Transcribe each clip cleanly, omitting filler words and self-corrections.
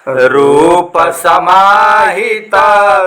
रूप समाहित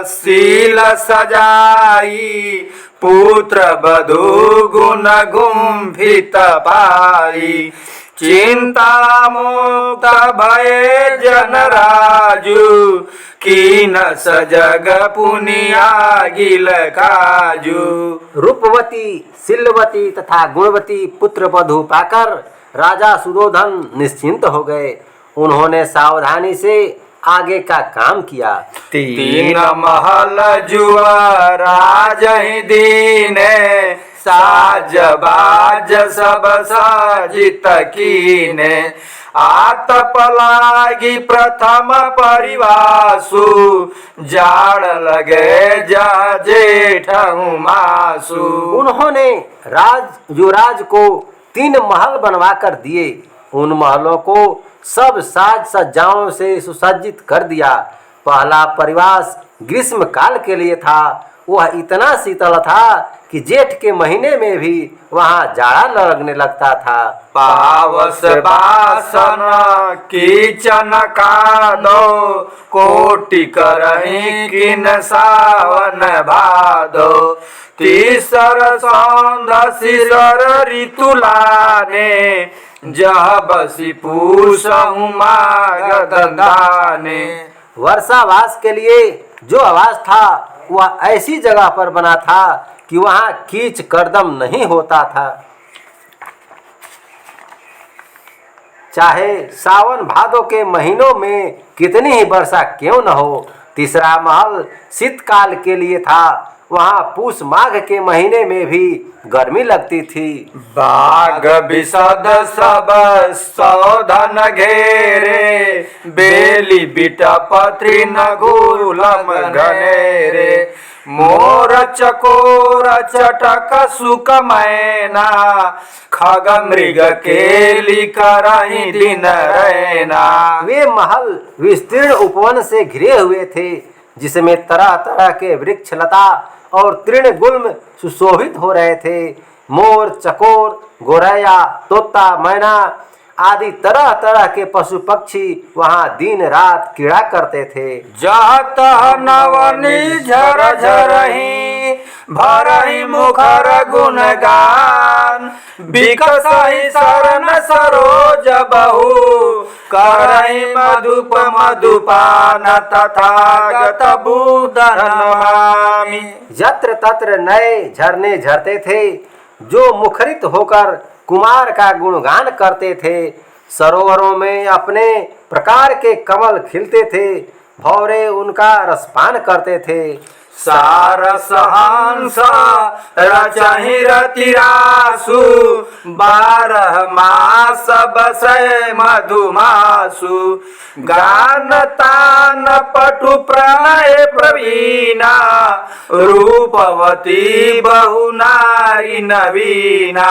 शील सजाई, पुत्र बधू गुण गुंफित पाई। चिंता मुक्त भये जन राजू, कीन सजग पुनिया गिल काजू। रूपवती, शीलवती तथा गुणवती पुत्र वधू पाकर राजा सुरोधन निश्चिंत हो गए। उन्होंने सावधानी से आगे का काम किया। तीन महल जुआ राज ही दीने, साज बाज सब साजित कीने। आतप लागी प्रथम परिवासु, जाड़ लगे जा जेठ मासु। उन्होंने युवराज को 3 महल बनवा कर दिए। उन महलों को सब साज सज्जाओं से सुसज्जित कर दिया। पहला परिवास ग्रीष्म काल के लिए था। वह इतना शीतल था कि जेठ के महीने में भी वहाँ जाड़ा लगने लगता था। पावस बासन कीचन कादो, कोटि करही किन सावन भादो। तीसर सौंद शिशर ऋतु लाने, जह बसी पूष माघ दंदाने। वर्षावास के लिए जो आवास था वह ऐसी जगह पर बना था कि वहाँ कीच करदम नहीं होता था, चाहे सावन भादों के महीनों में कितनी ही वर्षा क्यों न हो। तीसरा महल शीतकाल के लिए था। वहाँ पूष माघ के महीने में भी गर्मी लगती थी। बाग विशद सब सौधन घेरे, बेली बिटप तृण गुलम घनेरे। मोर चकोर चटक सुक मैना, खग मृग केली करही दिन रैना। वे महल विस्तीर्ण उपवन से घिरे हुए थे, जिसमें तरह तरह के वृक्ष लता और तृण गुल्म सुशोभित हो रहे थे। मोर, चकोर, गोरैया, तोता, मैना आदि तरह तरह के पशु पक्षी वहाँ दिन रात क्रीड़ा करते थे। जात नवनी झर झरही, भरही मुखर गुणगान। बिकसहि शरण सरोज बहू, करही मधुप मधुपान। तथागत बुधन नमामि। यत्र तत्र नए झरने झरते थे, जो मुखरित होकर कुमार का गुणगान करते थे। सरोवरों में अपने प्रकार के कमल खिलते थे, भौरे उनका रसपान करते थे। सारस हंस रचहि रतिरासु, 12 मास बसै मधुमासु। गान तान पटु प्रणय प्रवीणा, रूपवती बहु नारी नवीना।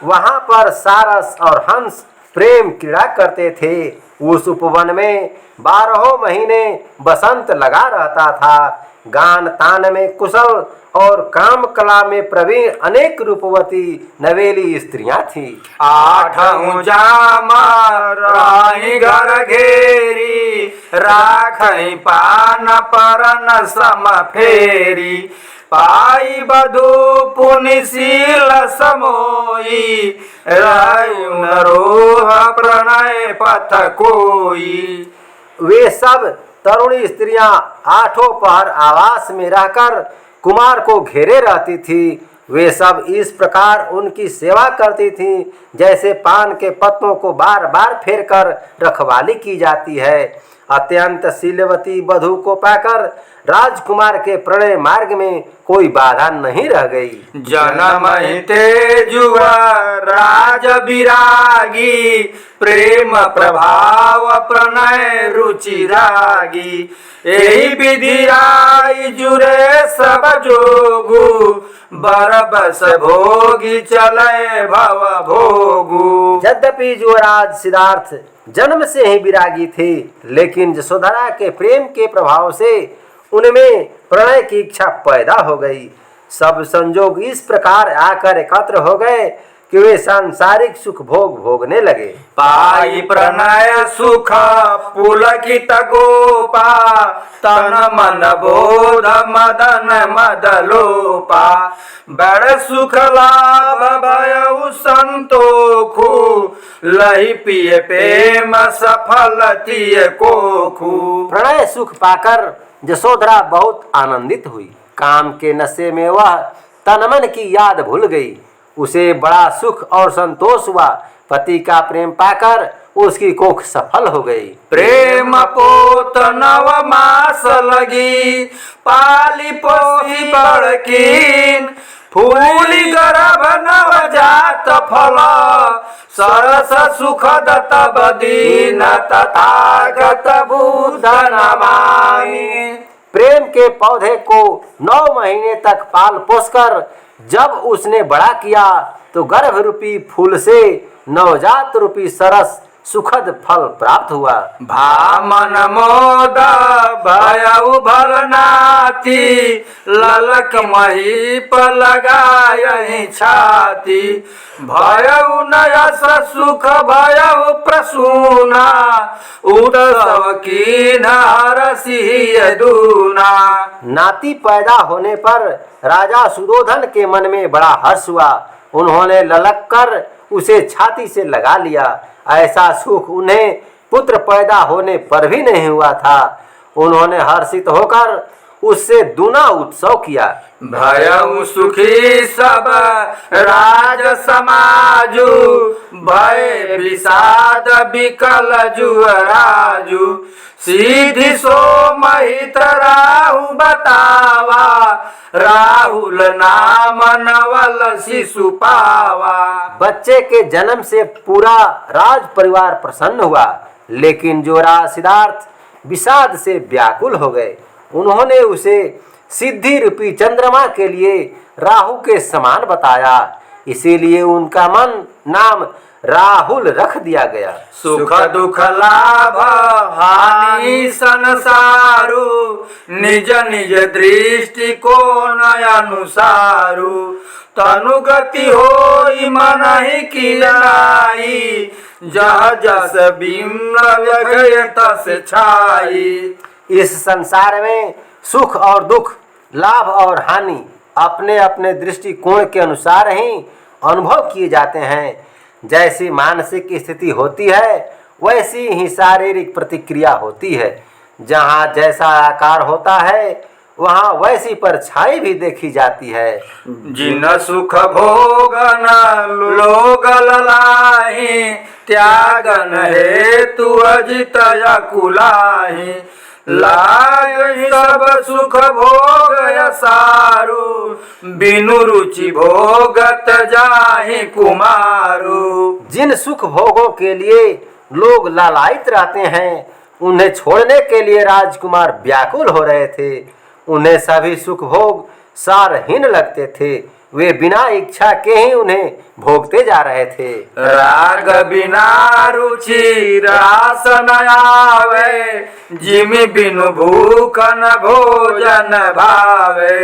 वहाँ पर सारस और हंस प्रेम क्रीड़ा करते थे। उस उपवन में 12 महीने बसंत लगा रहता था। गान तान में कुशल और काम कला में प्रवीण अनेक रूपवती नवेली स्त्रियां थीं। 8 जाम राही घर घेरी, राखई पान परन सम फेरी। पाई बधू पुनिशील समोई, रायुन रोह प्रणय पथ कोई। वे सब तरुणी स्त्रियां 8 पहर आवास में रहकर कुमार को घेरे रहती थी। वे सब इस प्रकार उनकी सेवा करती थीं, जैसे पान के पत्तों को बार बार फेर कर रखवाली की जाती है। अत्यंत शीलवती वधू को पाकर राजकुमार के प्रणय मार्ग में कोई बाधा नहीं रह गई। जन्म तेजुआ राज विरागी, प्रेम प्रभाव प्रणय रुचि रागी। यही विधि आई जुरे सब जोगु, बरबस भोगी चले भव भोगु। यद्यपि युवराज सिद्धार्थ जन्म से ही विरागी थे, लेकिन यशोधरा के प्रेम के प्रभाव से उनमें प्रणय की इच्छा पैदा हो गई। सब संजोग इस प्रकार आकर एकत्र हो गए कि वे सांसारिक सुख भोग भोगने लगे। पाई प्रणय सुख पुलकित गोपा, तन मन बोध मदन मदलोपा। बड़ सुख लाभ भयउ संतोखु, लहि पिय प्रेम सफल तिय कोखु। प्रणय सुख पाकर यशोधरा बहुत आनंदित हुई। काम के नशे में वह तन मन की याद भूल गई। उसे बड़ा सुख और संतोष हुआ। पति का प्रेम पाकर उसकी कोख सफल हो गई। प्रेम पोत नव मास लगी, पाली पोसी बड़कीन। फूली गर्भ नवजात फल, सरस सुखद तब दीन। तथागत बुद्ध नमामि। प्रेम के पौधे को 9 महीने तक पाल पोसकर जब उसने बड़ा किया तो गर्भ रूपी फूल से नवजात रूपी सरस सुखद फल प्राप्त हुआ। भामन मोद भयउ भलनाति, ललक महीप लगायहि छाती। भयउ नयस सुख भयउ प्रसूना, उत्सव कीन हरसिहि दूना। नाती पैदा होने पर राजा सुदोधन के मन में बड़ा हर्ष हुआ। उन्होंने ललक कर उसे छाती से लगा लिया। ऐसा सुख उन्हें पुत्र पैदा होने पर भी नहीं हुआ था। उन्होंने हर्षित होकर उससे दूना उत्सव किया। भयउ सुखी सब राज समाजु, भय विषाद विकल जुअराजु। सीधि सो महित राहु बतावा, राहुल नाम नवल शिशु पावा। बच्चे के जन्म से पूरा राज परिवार प्रसन्न हुआ, लेकिन जो राज सिद्धार्थ विषाद से व्याकुल हो गए। उन्होंने उसे सिद्धि रूपी चंद्रमा के लिए राहु के समान बताया। इसीलिए उनका नाम राहुल रख दिया गया। सुख दुख लाभ हानि संसारु, निज निज दृष्टि कोन अनुसारु। तनु गति होई मनहि किलाई, जह जस बिम्ल गय तस छाई। इस संसार में सुख और दुख, लाभ और हानि अपने अपने दृष्टिकोण के अनुसार ही अनुभव किए जाते हैं। जैसी मानसिक स्थिति होती है वैसी ही शारीरिक प्रतिक्रिया होती है। जहाँ जैसा आकार होता है वहाँ वैसी परछाई भी देखी जाती है। जिन सुख भोगन लोग ललाहि, त्यागन हेतु अजित अकुलाहि। लाय सब सुख भोग सारू, बिनु रुचि भोगत जाहि कुमारू। जिन सुख भोगों के लिए लोग लालायित रहते हैं उन्हें छोड़ने के लिए राजकुमार व्याकुल हो रहे थे। उन्हें सभी सुख भोग सारहीन लगते थे। वे बिना इच्छा के ही उन्हें भोगते जा रहे थे। राग बिना रुचि रास न आवे, जिमि बिनु भूख न भोजन भावे।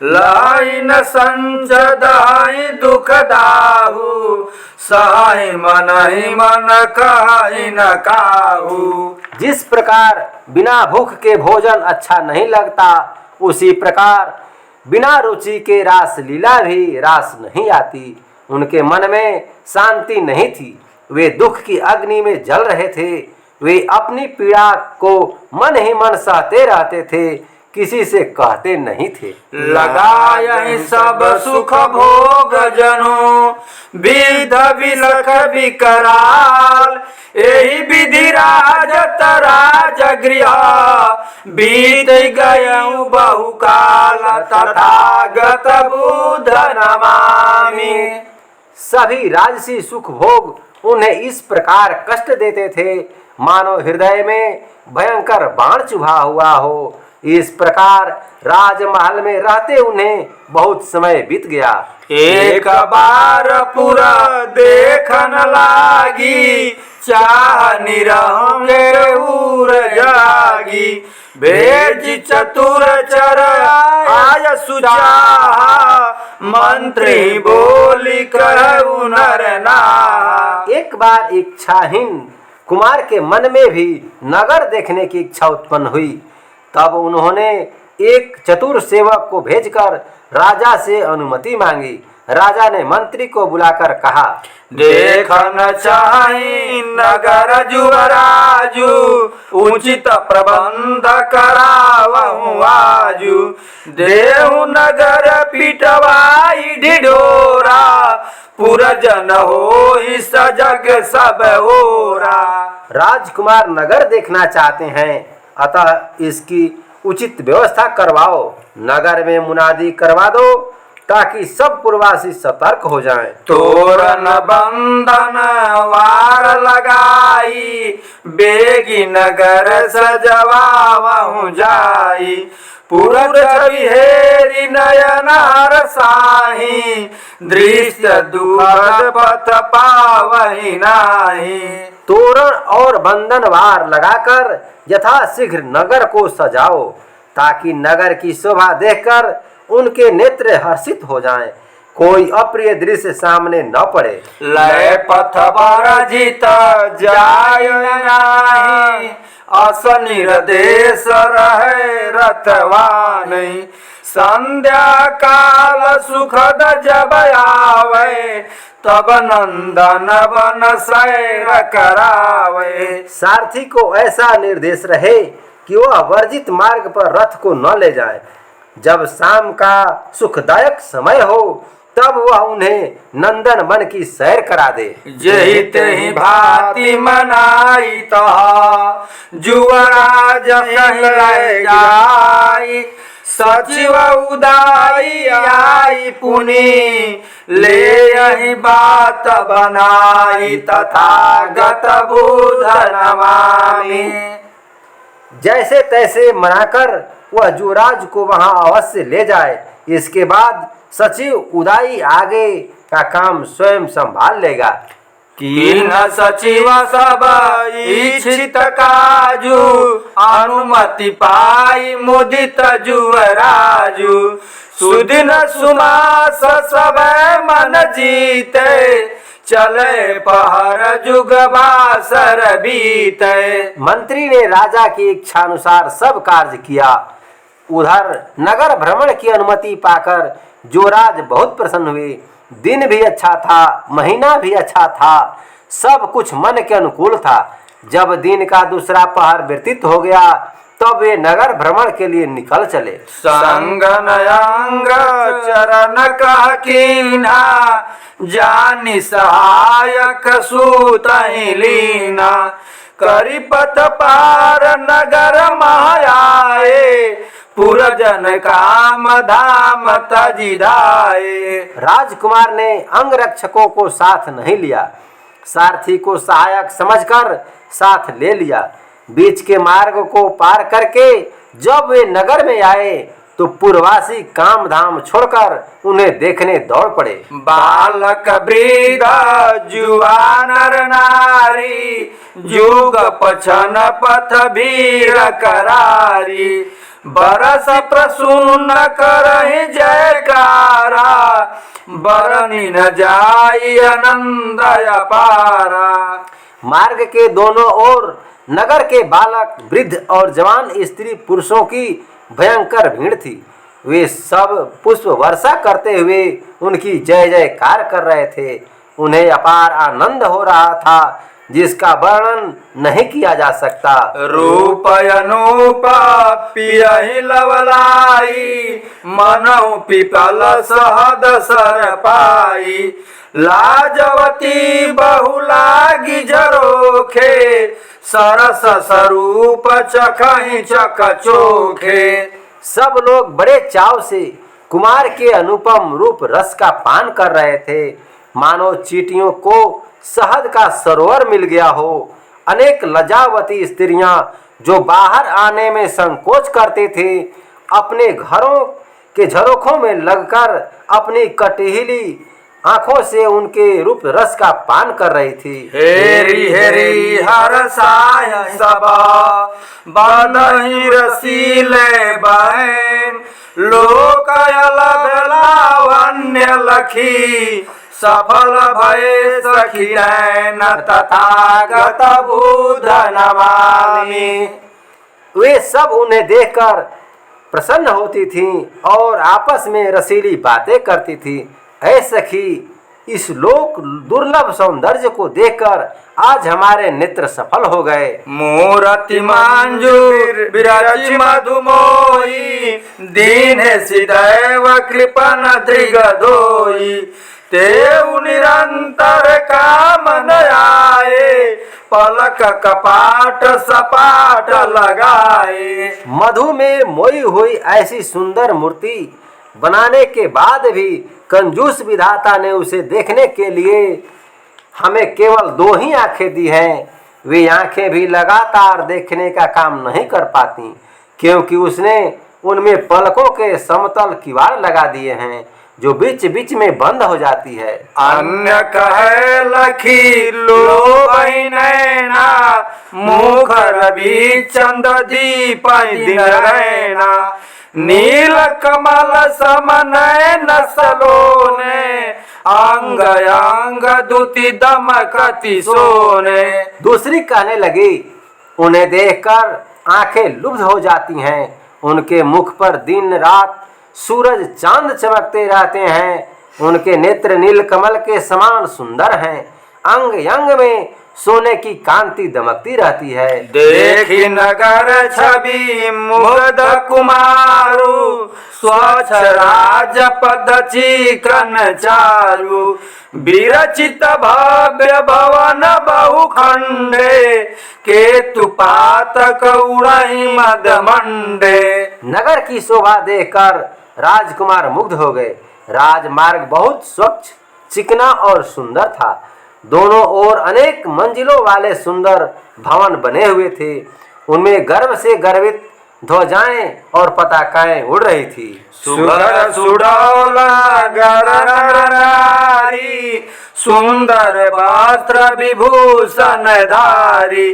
लाइन संच दहाई दुख दाहु, सहाय मन ही मन कहाई न काहू। जिस प्रकार बिना भूख के भोजन अच्छा नहीं लगता, उसी प्रकार बिना रुचि के रास लीला भी रास नहीं आती। उनके मन में शांति नहीं थी। वे दुख की अग्नि में जल रहे थे। वे अपनी पीड़ा को मन ही मन सहते रहते थे, किसी से कहते नहीं थे। लगाय सब सुख भोग जनो, विध विलख विकराल। एहि विधि राजत राजगृह, बीत गयउ बहुकाल। तथागत बुद्ध नमामि। सभी राजसी सुख भोग उन्हें इस प्रकार कष्ट देते थे मानो हृदय में भयंकर बाण चुभा हुआ हो। इस प्रकार राजमहल में रहते उन्हें बहुत समय बीत गया। एक बार पूरा देखन लागी, चाह निरहु के उर जागी। भेज चतुर चर आय सुचाहा, मंत्री बोली कहु नर नाहा। एक बार इच्छाहीन कुमार के मन में भी नगर देखने की इच्छा उत्पन्न हुई। तब उन्होंने एक चतुर सेवक को भेजकर राजा से अनुमति मांगी। राजा ने मंत्री को बुलाकर कहा, देखन चाहि नगर जुवराजु, उचित प्रबंध करावहु आजु। देहु नगर पिटवाई ढिढोरा, पुरजन होई सजग सब ओरा। राजकुमार नगर देखना चाहते हैं, अतः इसकी उचित व्यवस्था करवाओ। नगर में मुनादी करवा दो ताकि सब पूर्ववासी सतर्क हो जाएं। तोरण बंधन वार लगाई, बेगी नगर सजवावहु जाई। पुरज विहेरी नयन हरसाहि, दृश्य दुखद पथ पावहि नाही। तोरण और बंधनवार लगाकर यथाशीघ्र नगर को सजाओ ताकि नगर की शोभा देखकर उनके नेत्र हर्षित हो जाएं, कोई अप्रिय दृश्य सामने न पड़े। लय पथ बरजित जाय नाही, अस निर्देश रहे रथवानी। संध्या काल सुखद जब आवे, तब नंदन वन सैर करावे। सारथी को ऐसा निर्देश रहे कि वह वर्जित मार्ग पर रथ को न ले जाए। जब शाम का सुखदायक समय हो तब वह उन्हें नंदन वन की सैर करा दे। जेहि तेहि भांति मनाई तहा, जुवराज कहि लय जाई। सचिव उदाई आई पुनि, ले यही बात बनाई। तथागत बुध नमामि। जैसे तैसे मनाकर वह युवराज को वहां अवश्य ले जाए। इसके बाद सचिव उदाई आगे का काम स्वयं संभाल लेगा। कीन सचिव सब इच्छित काजु, अनुमति पाई मुदित जुवराजु। सुदिन सुमास सब मन जीते, चले पहर जुग बासर बीते। मंत्री ने राजा की इच्छा अनुसार सब कार्य किया। उधर नगर भ्रमण की अनुमति पाकर युवराज बहुत प्रसन्न हुए। दिन भी अच्छा था, महीना भी अच्छा था, सब कुछ मन के अनुकूल था। जब दिन का दूसरा पहर व्यतीत हो गया तब वे नगर भ्रमण के लिए निकल चले। संग नयंग चरण कह कीन्हा, जानि सहायक सूतहि लीना। करि पथ पार नगर मायाए, पुरजन काम धाम तजि धाये। राजकुमार ने अंगरक्षकों को साथ नहीं लिया, सारथी को सहायक समझकर साथ ले लिया। बीच के मार्ग को पार करके जब वे नगर में आए तो पूर्ववासी काम धाम छोड़कर उन्हें देखने दौड़ पड़े। बालक वृद्ध जुआ नर नारी, जुग पछन पथ भीर करारी। बरस प्रसून करहि जयकारा, बरनी न जाई आनंद अपारा। मार्ग के दोनों ओर नगर के बालक, वृद्ध और जवान स्त्री पुरुषों की भयंकर भीड़ थी। वे सब पुष्प वर्षा करते हुए उनकी जय जयकार कर रहे थे। उन्हें अपार आनंद हो रहा था जिसका वर्णन नहीं किया जा सकता। रूप अनूप पियहि लवलाई, मनहु पिपल सहद सर पाई। लाजवती बहु लागी झरोखे, सरस स्वरूप चखहि चकचोखे। सब लोग बड़े चाव से कुमार के अनुपम रूप रस का पान कर रहे थे, मानो चींटियों को शहद का सरोवर मिल गया हो। अनेक लज्जावती स्त्रियां जो बाहर आने में संकोच करती थी, अपने घरों के झरोखों में लगकर अपनी कटरीली आंखों से उनके रूप रस का पान कर रही थी। हेरी हेरी हरसाय सबा बदही रसीले बहन लोकयल लावण्य लखी सफल भय सखी नैन तथागत बुध नमामि। वे सब उन्हें देखकर प्रसन्न होती थीं और आपस में रसीली बातें करती थी। ऐ सखी, इस लोक दुर्लभ सौंदर्य को देखकर आज हमारे नेत्र सफल हो गए। मूरति मांजुर विरचि मधुमोही दीन सिदैव कृपन दृगधोई तेउ निरंतर कामन आए पलक कपाट सपाट लगाए। मधु में मोई हुई ऐसी सुंदर मूर्ति बनाने के बाद भी कंजूस विधाता ने उसे देखने के लिए हमें केवल 2 ही आंखें दी हैं। वे आंखें भी लगातार देखने का काम नहीं कर पाती, क्योंकि उसने उनमें पलकों के समतल किवाड़ लगा दिए हैं जो बीच बीच में बंद हो जाती है। अन्य कहे लखी लो नैना मुख रवि चंद दीप दिन रैना नील कमल समनयन सलोने अंग अंग दुति दमकति सोने। दूसरी कहने लगी, उन्हें देखकर आंखें लुब्ध हो जाती हैं। उनके मुख पर दिन रात सूरज चांद चमकते रहते हैं। उनके नेत्र नील कमल के समान सुंदर हैं। अंग अंग में सोने की कांति दमकती रहती है। देखी नगर छवि मुग्ध कुमारु स्वच्छ राज पद चिकन चारु विरचित भव्य भवन बहुखंडे केतु पातक उड़ई मद मंडे। नगर की शोभा देखकर राजकुमार मुग्ध हो गए। राजमार्ग बहुत स्वच्छ, चिकना और सुंदर था। दोनों ओर अनेक मंजिलों वाले सुंदर भवन बने हुए थे। उनमें गर्व से गर्वित ध्वजाएं और पताकाएं उड़ रही थी। सुधर सुडौला गरनारी सुंदर वस्त्र विभूषण धारी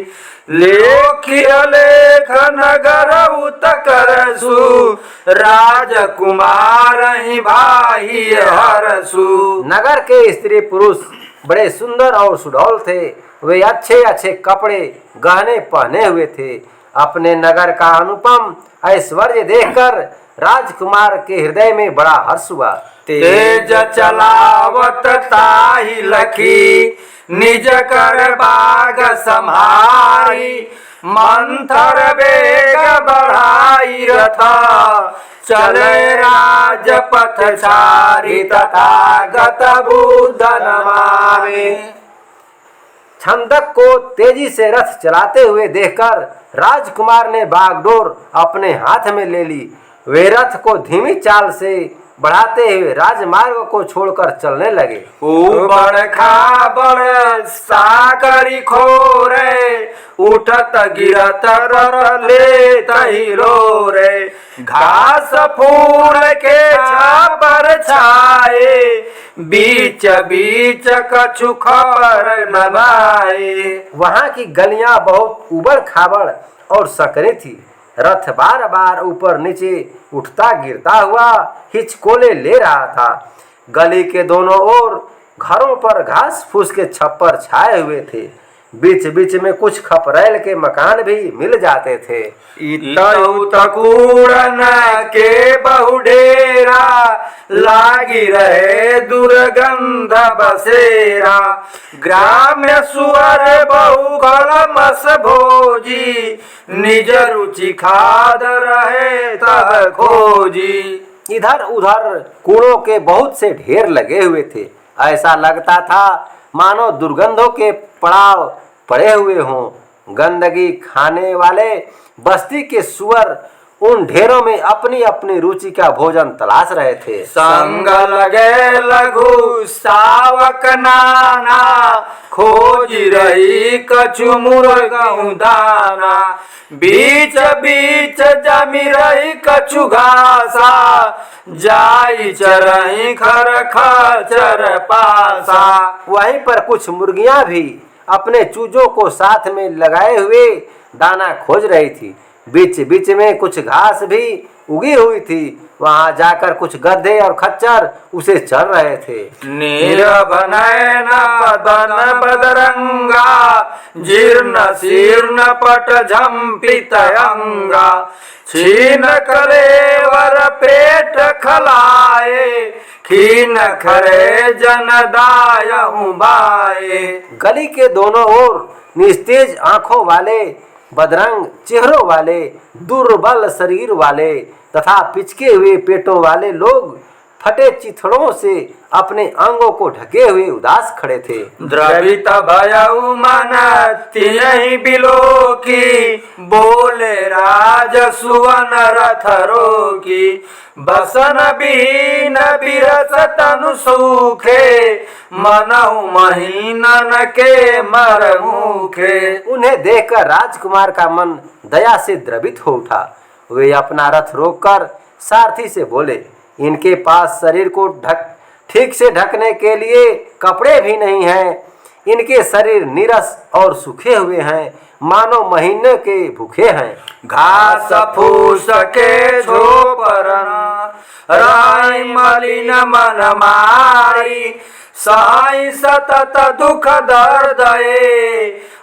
लेखिय लेख नगर उतकरसु राजकुमार ही भाई हरसु। नगर के स्त्री पुरुष बड़े सुंदर और सुडौल थे। वे अच्छे अच्छे कपड़े गहने पहने हुए थे। अपने नगर का अनुपम ऐश्वर्य देखकर राजकुमार के हृदय में बड़ा हर्ष हुआ। तेज चलावत ताहि लखी निज कर बाग संहारी मंथर वेग बढ़ाई रथा चले राजपथ छारी तथागत बुध नमामि। छंदक को तेजी से रथ चलाते हुए देखकर राजकुमार ने बागडोर अपने हाथ में ले ली। वे रथ को धीमी चाल से बढ़ाते हुए राजमार्ग को छोड़कर चलने लगे। ऊबड़ खाबड़ साकरी खोरे उठत गिरत ले तहिरो रे घास फूल के छापर छाए बीच बीच कछु खबर बनाए। वहाँ की गलियां बहुत उबड़ खाबड़ और सकरी थी। रथ बार बार ऊपर नीचे उठता गिरता हुआ हिचकोले ले रहा था। गली के दोनों ओर घरों पर घास फूस के छप्पर छाए हुए थे। बीच बीच में कुछ खपरैल के मकान भी मिल जाते थे। तकूड़न के बहुडेरा लागी रहे दुर्गंध बसेरा ग्राम्य सुअर बहुगल मस भोजी निज रुचि खाद रहे तब खोजी। इधर उधर कूड़ों के बहुत से ढेर लगे हुए थे। ऐसा लगता था मानो दुर्गंधों के पड़ाव पड़े हुए हों। गंदगी खाने वाले बस्ती के सुअर उन ढेरों में अपनी अपनी रुचि का भोजन तलाश रहे थे। संग लगे लघु सावक नाना, खोज रही कछु मुर्गहु दाना। बीच बीच जमी रही कछु घासा, जाई चरही खर खचर पासा। वहीं पर कुछ मुर्गियां भी अपने चूजों को साथ में लगाए हुए दाना खोज रही थी। बीच बीच में कुछ घास भी उगी हुई थी। वहां जाकर कुछ गधे और खच्चर उसे चर रहे थे। नीरव नयन बदन बदरंगा, जीर्ण शीर्ण पट झंपित अंगा। छीन कलेवर पेट खलाए, खीन खरे जन दायहु बाए। गली के दोनों ओर निस्तेज आंखों वाले, बदरंग चेहरों वाले, दुर्बल शरीर वाले तथा पिचके हुए पेटों वाले लोग फटे चिथड़ों से अपने अंगों को ढके हुए उदास खड़े थे। द्रवित भयउ मन तिनहि बिलोकी, बोले राज सुवन रथ रोकी। बसन बीन बिरस तनु सूखे, मनहु महीनन के मर मुखे। उन्हें देखकर राजकुमार का मन दया से द्रवित हो उठा। वे अपना रथ रोककर सारथी से बोले, इनके पास शरीर को ठीक से ढकने के लिए कपड़े भी नहीं हैं। इनके शरीर नीरस और सूखे हुए हैं, मानो महीने के भूखे हैं। घास फूस के झोपरन, राई मलिन मन मारी। साई सतत दुख दर्द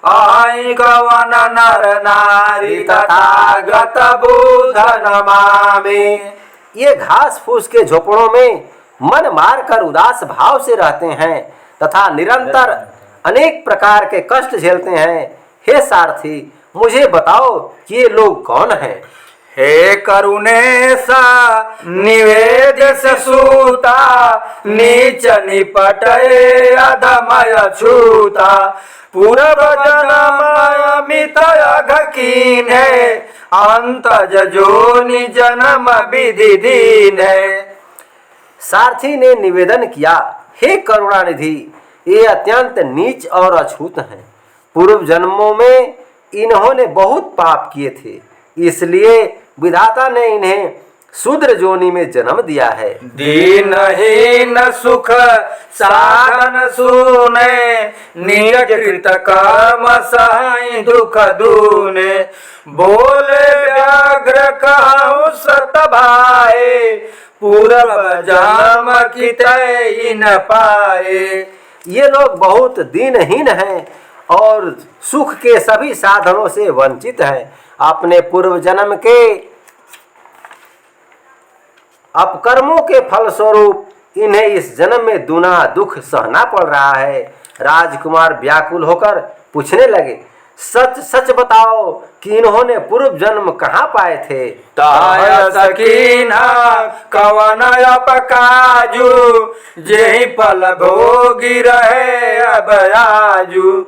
आई गवन नर नारी, तथागत बुध नमामि। ये घास फूस के झोपड़ों में मन मारकर उदास भाव से रहते हैं तथा निरंतर अनेक प्रकार के कष्ट झेलते हैं। हे सारथी, मुझे बताओ कि ये लोग कौन हैं? हे करुणेशा निवेद से सूता, नीच निपटे अधमय छूता। पूर्व जन्म अमित अघ कीन्हे, अंत जोनि जन्म विधि दीन्हे। सारथी ने निवेदन किया, हे करुणानिधि, ये अत्यंत नीच और अछूत हैं। पूर्व जन्मों में इन्होंने बहुत पाप किए थे, इसलिए विधाता ने इन्हें शूद्र जोनि में जन्म दिया है। दीनहीन सुख साधन सुने, निज कृत कर्म सहाय दुख दूने। बोले व्याघ्र कहु सत भाए, पूरब जन्म कितै न पाए। ये लोग बहुत दीनहीन हैं और सुख के सभी साधनों से वंचित हैं। अपने पूर्व जन्म के अपकर्मों के फलस्वरूप इन्हें इस जन्म में दूना दुख सहना पड़ रहा है। राजकुमार व्याकुल होकर पूछने लगे, सच सच बताओ कि इन्होंने पूर्व जन्म कहाँ पाए थे? ताय सकीना कवन अपकाजू, जेहि फल भोगी रहे अब आजू।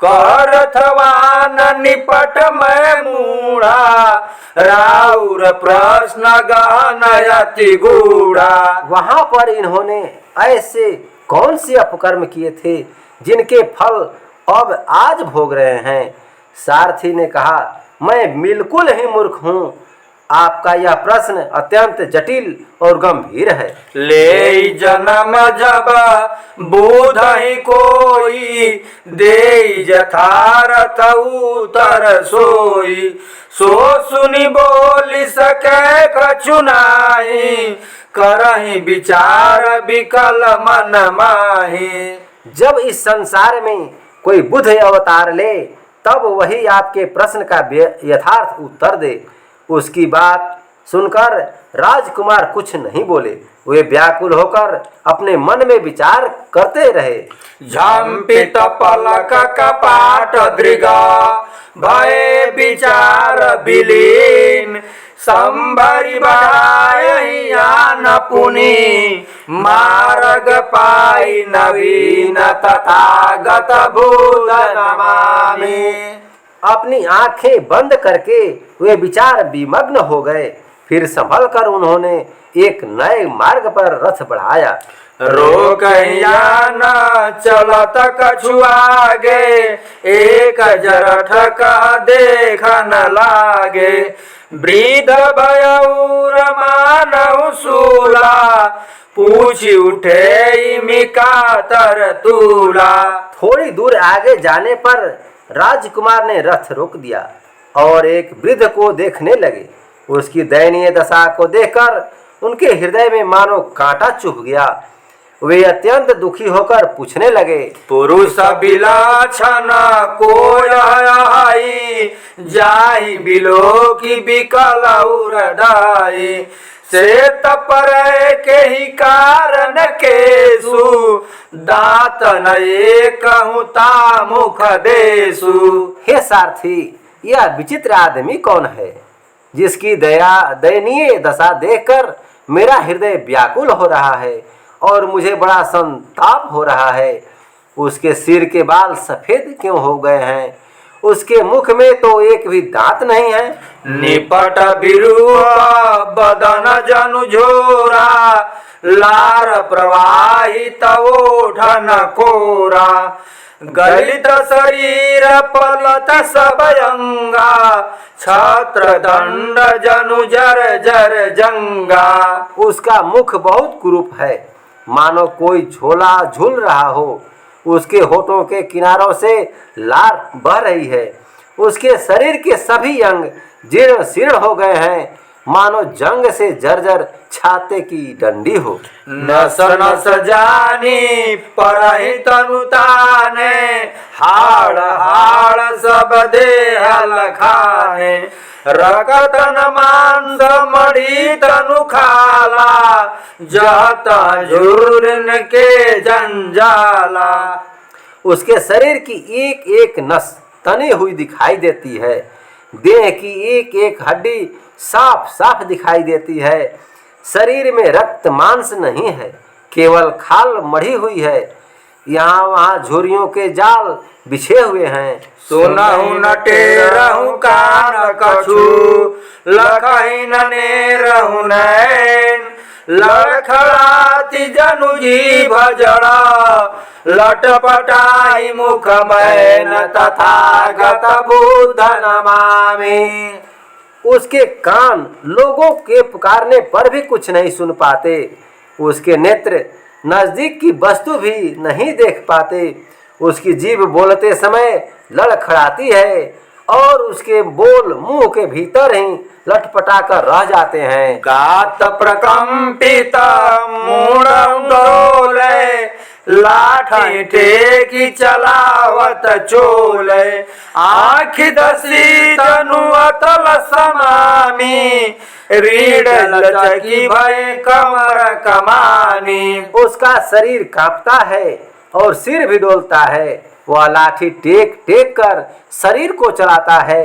करथवान निपट में मूढ़ा, राउर प्रश्न गहन अति गूढ़ा। वहां पर इन्होंने ऐसे कौन से अपकर्म किए थे जिनके फल अब आज भोग रहे हैं? सारथी ने कहा, मैं बिल्कुल ही मूर्ख हूँ। आपका यह प्रश्न अत्यंत जटिल और गंभीर है। ले जन्म जब बुध ही कोई, दे यथारथ उतर सोई। सो सुनी बोली सके कछु नाही, करहि विचार विकल मन माही। जब इस संसार में कोई बुध अवतार ले, तब वही आपके प्रश्न का यथार्थ उत्तर दे। उसकी बात सुनकर राजकुमार कुछ नहीं बोले। वे व्याकुल होकर अपने मन में विचार करते रहे। झंपित पलक कपाट दृगा, भय विचार विलीन। संभरी बढ़ायन पुनि, मार्ग पाई नवीन। तथागत बुध नमामि। अपनी आंखें बंद करके वे विचार विमग्न हो गए। फिर संभल कर उन्होंने एक नए मार्ग पर रथ बढ़ाया। रोकैया न चलत कछु आगे, एक जरठ का देख न लागे। वृद्ध भयउर मानव सूला, पूछी उठे मिका तर तूला। थोड़ी दूर आगे जाने पर राजकुमार ने रथ रोक दिया और एक वृद्ध को देखने लगे। उसकी दयनीय दशा को देखकर उनके हृदय में मानो कांटा चुभ गया। वे अत्यंत दुखी होकर पूछने लगे, पुरुष बिलाछन कोई जाहि बिलो की बिकल उरदाई। से तपरे के ही कारण केसु, दात नये कहूँ ता मुख देसु। हे सारथी, यह विचित्र आदमी कौन है जिसकी दयनीय दशा देखकर मेरा हृदय व्याकुल हो रहा है और मुझे बड़ा संताप हो रहा है। उसके सिर के बाल सफेद क्यों हो गए हैं? उसके मुख में तो एक भी दांत नहीं है। निपट बिरुआ बदन जनु झोरा, लार प्रवाहित ओठन कोरा। गलित शरीर पलत सब अंगा, छत्र दंड जनु जर जर जंगा। उसका मुख बहुत कुरूप है, मानो कोई झोला झूल रहा हो। उसके होठों के किनारों से लार बह रही है। उसके शरीर के सभी अंग जीर्ण शीर्ण हो गए हैं, मानो जंग से जर्जर छाते की डंडी हो। नस नस जानी परहि तनु ताने, हाड़ हाड़ सब देह लखाने। रकतन मांस मड़ी तनु खाला, जहत झुर्न के जंजाला। उसके शरीर की एक एक नस तनी हुई दिखाई देती है। देह की एक एक हड्डी साफ साफ दिखाई देती है। शरीर में रक्त मांस नहीं है, केवल खाल मढ़ी हुई है। यहाँ वहाँ झुर्रियों के जाल बिछे हुए हैं। सुनहु न टेरहु कान कछु, लखहि न नेरहु नैन। लड़खड़ाती जनु जीभ जड़ा, लटपटाई मुख मैन। तथागत बुद्ध नमामि। उसके कान लोगों के पुकारने पर भी कुछ नहीं सुन पाते। उसके नेत्र नजदीक की वस्तु भी नहीं देख पाते। उसकी जीभ बोलते समय लड़खड़ाती है और उसके बोल मुंह के भीतर ही लटपटा कर रह जाते हैं। गात प्रकंपित मूढ़ लाठी टेकी चलावत चोले। आँखि दसी तनु अतल समामी, रीढ़ लचकी भय कमर कमानी। उसका शरीर कांपता है और सिर भी डोलता है। वह लाठी टेक टेक कर शरीर को चलाता है।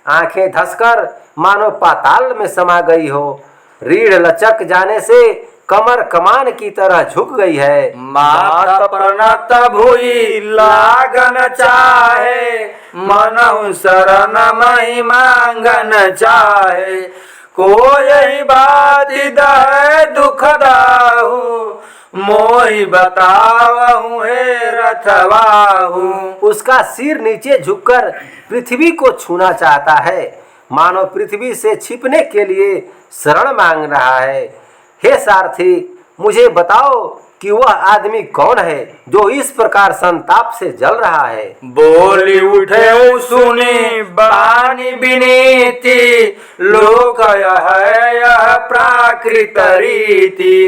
आंखें धसकर मानो पाताल में समा गई हो। रीढ़ लचक जाने से कमर कमान की तरह झुक गई है। मात प्रणत भुई लागन चाहे, मनहु शरण मही मांगन चाहे। कोई बात दह दुख दाहू, मोहि बतावहु हे रथवाहु। उसका सिर नीचे झुककर पृथ्वी को छूना चाहता है, मानो पृथ्वी से छिपने के लिए शरण मांग रहा है। हे सारथी, मुझे बताओ कि वह आदमी कौन है जो इस प्रकार संताप से जल रहा है। बोली उठे सुनी बानी विनीति, लोक यह प्राकृत रीति।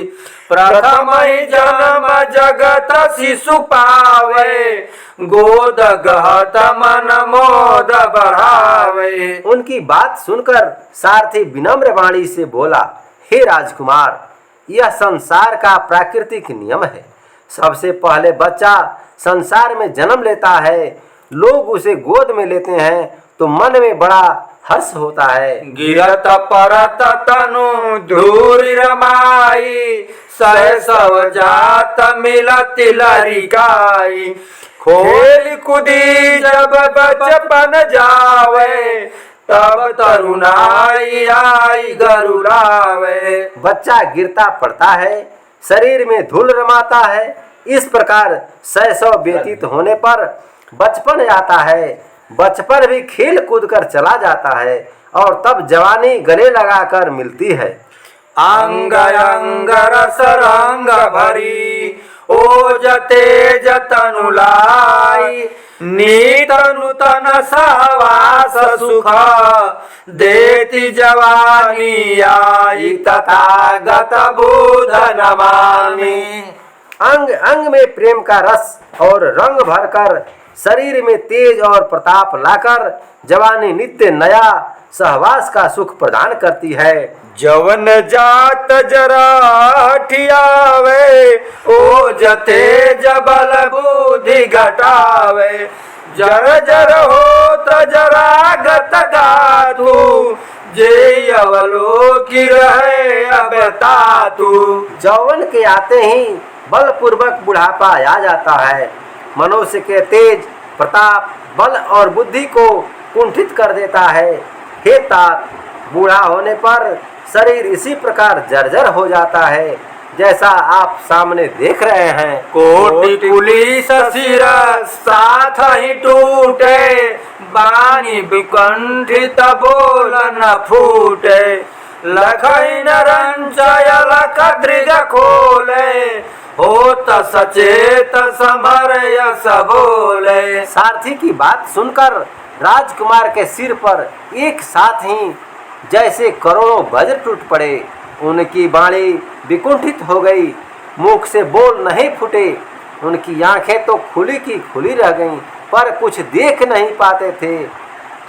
प्रथम ही जन्म जगत शिशु पावे, गोद गहत मन मोद बढ़ावे। उनकी बात सुनकर सारथी विनम्र वाणी से बोला, हे राजकुमार, यह संसार का प्राकृतिक नियम है। सबसे पहले बच्चा संसार में जन्म लेता है। लोग उसे गोद में लेते हैं तो मन में बड़ा हर्ष होता है। गिरत परत तनु धूरि रमाई, सहसव जात मिलत लरिकाई। खेल कूदी जब बचपन जावे, तब तरुणाई आई गरुड़ावे। बच्चा गिरता पड़ता है, शरीर में धूल रमाता है। इस प्रकार शैशव व्यतीत होने पर बचपन आता है। बचपन भी खेल कूद कर चला जाता है और तब जवानी गले लगाकर मिलती है। अंग अंग रस रंग भरी, ओज तेज तनु लाई। नीत नूतन सहवास सुख, देती जवानी आई। तथागत बुध नमामि। अंग अंग में प्रेम का रस और रंग भरकर, शरीर में तेज और प्रताप लाकर जवानी नित्य नया सहवास का सुख प्रदान करती है। जवन जात जरा ठियावे, ओ जते जबल बुद्धि घटावे। जर जर हो जरा गत गातु, जे अवलो की रहे अब तातु। जौवन के आते ही बलपूर्वक बुढ़ापा आ जाता है। मनुष्य के तेज प्रताप बल और बुद्धि को कुंठित कर देता है। हे तात, बूढ़ा होने पर शरीर इसी प्रकार जर्जर हो जाता है जैसा आप सामने देख रहे हैं। कोटि पुलिस सिर साथ ही टूटे, बानी विकंठित बोल न फूटे। लखई नरंचय लख दृग खोले, होत सचेत समर यस बोले। सारथी की बात सुनकर राजकुमार के सिर पर एक साथ ही जैसे करोड़ों वज्र टूट पड़े। उनकी वाणी विकुंठित हो गई, मुख से बोल नहीं फूटे। उनकी आंखें तो खुली की खुली रह गईं, पर कुछ देख नहीं पाते थे।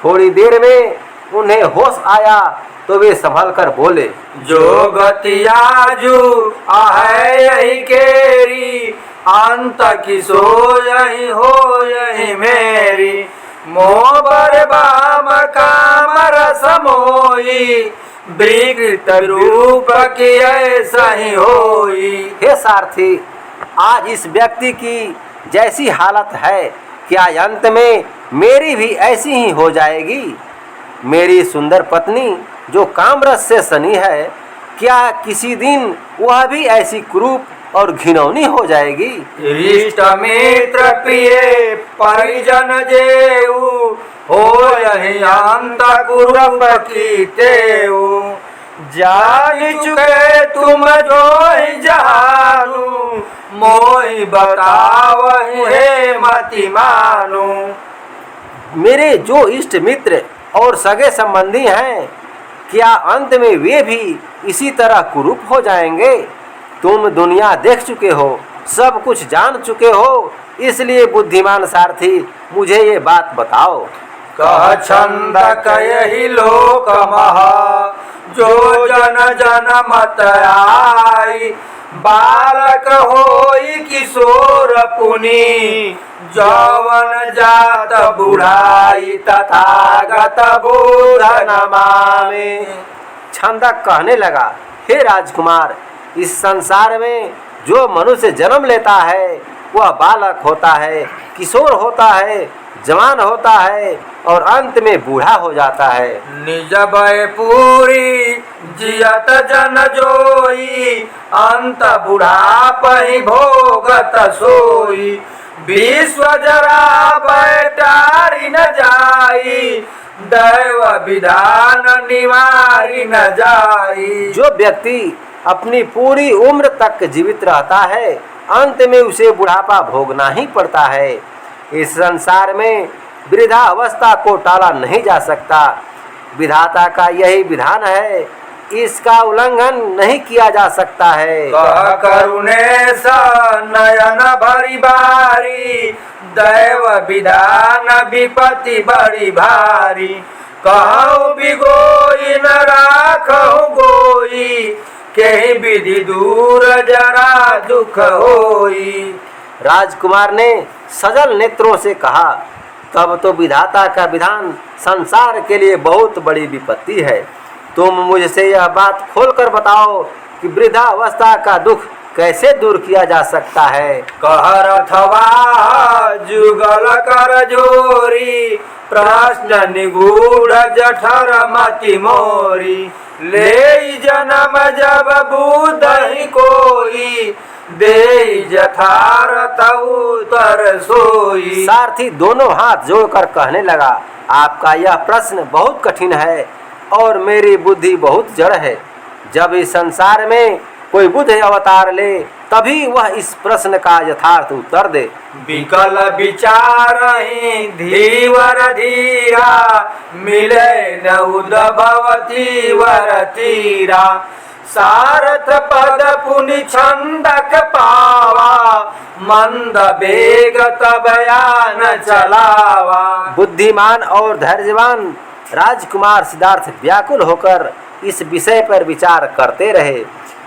थोड़ी देर में उन्हें होश आया तो वे संभल कर बोले, जो गतियाजू आहे यही केरी, अंत की सो यही हो यही मेरी। मोबर बाम काम रस मोई, विकृत रूप की ऐसा ही होई। हे सारथी, आज इस व्यक्ति की जैसी हालत है, क्या अंत में मेरी भी ऐसी ही हो जाएगी? मेरी सुंदर पत्नी जो कामरस से सनी है, क्या किसी दिन वह भी ऐसी कुरूप और घिनौनी हो जाएगी? इष्ट मित्र प्रिय परिजन जेऊ, हो यही अंत कुरूप की तेऊ। जान चुके तुम जो ही जहानू, मोहि बताओ हे मति मानू। मेरे जो इष्ट मित्र और सगे संबंधी हैं, क्या अंत में वे भी इसी तरह कुरूप हो जाएंगे? तुम दुनिया देख चुके हो, सब कुछ जान चुके हो, इसलिए बुद्धिमान सारथी मुझे ये बात बताओ। कह छंद कयहि लोक महा, जो जन जन मत आई। बालक होई किशोर पुनि, जवन जात बुढ़ाई। तथागत बुध नमामि। छंदक कहने लगा, हे राजकुमार, इस संसार में जो मनुष्य जन्म लेता है वह बालक होता है, किशोर होता है, जवान होता है और अंत में बूढ़ा हो जाता है। निज भय पूरी जियत जन जोई, अंत बुढ़ापहि भोगत सोई। विश्व जरा बैठारी न जाई, दैव विधान निवारी न जाई। जो व्यक्ति अपनी पूरी उम्र तक जीवित रहता है, अंत में उसे बुढ़ापा भोगना ही पड़ता है। इस संसार में वृद्धावस्था को टाला नहीं जा सकता। विधाता का यही विधान है, इसका उल्लंघन नहीं किया जा सकता है। कह करुणे सा नयन भरी बारी, दैव विधान विपत्ति बड़ी भारी। कहूँ बिगोई न राखहु गोई, केहि विधि दूर जरा दुख होई। राजकुमार ने सजल नेत्रों से कहा, तब तो विधाता का विधान संसार के लिए बहुत बड़ी विपत्ति है। तुम मुझसे यह बात खोलकर बताओ कि वृद्धावस्था का दुख कैसे दूर किया जा सकता है। कहर अथवा जुगल कर जोरी, प्रश्न निगूढ़ जठर मति मोरी। ले जन्म जब बुध ही कोई, दे जथारथ उतर सोई। सारथी दोनों हाथ जोड़कर कहने लगा, आपका यह प्रश्न बहुत कठिन है और मेरी बुद्धि बहुत जड़ है। जब इस संसार में कोई बुद्ध अवतार ले, तभी वह इस प्रश्न का यथार्थ उत्तर दे। विकल विचार ही धीवर धीरा, मिले न उद्भवती वर तीरा। सारथ पद पुनि छंदक पावा, मंद बेग तब यान चलावा। बुद्धिमान और धैर्यवान राजकुमार सिद्धार्थ व्याकुल होकर इस विषय पर विचार करते रहे,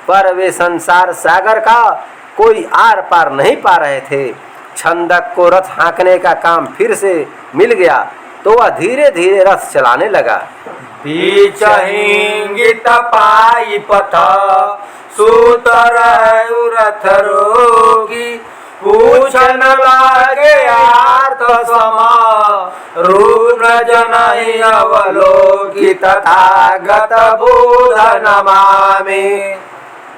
पर वे संसार सागर का कोई आर पार नहीं पा रहे थे। छंदक को रथ हाँकने का काम फिर से मिल गया तो वह धीरे धीरे रथ चलाने लगा। बीच इंगित पाई पथ, सूतर रथ रोगी। पूछन लागे आर्त समा, रूप जनहि अवलोकी। तथागत बुध नमामि।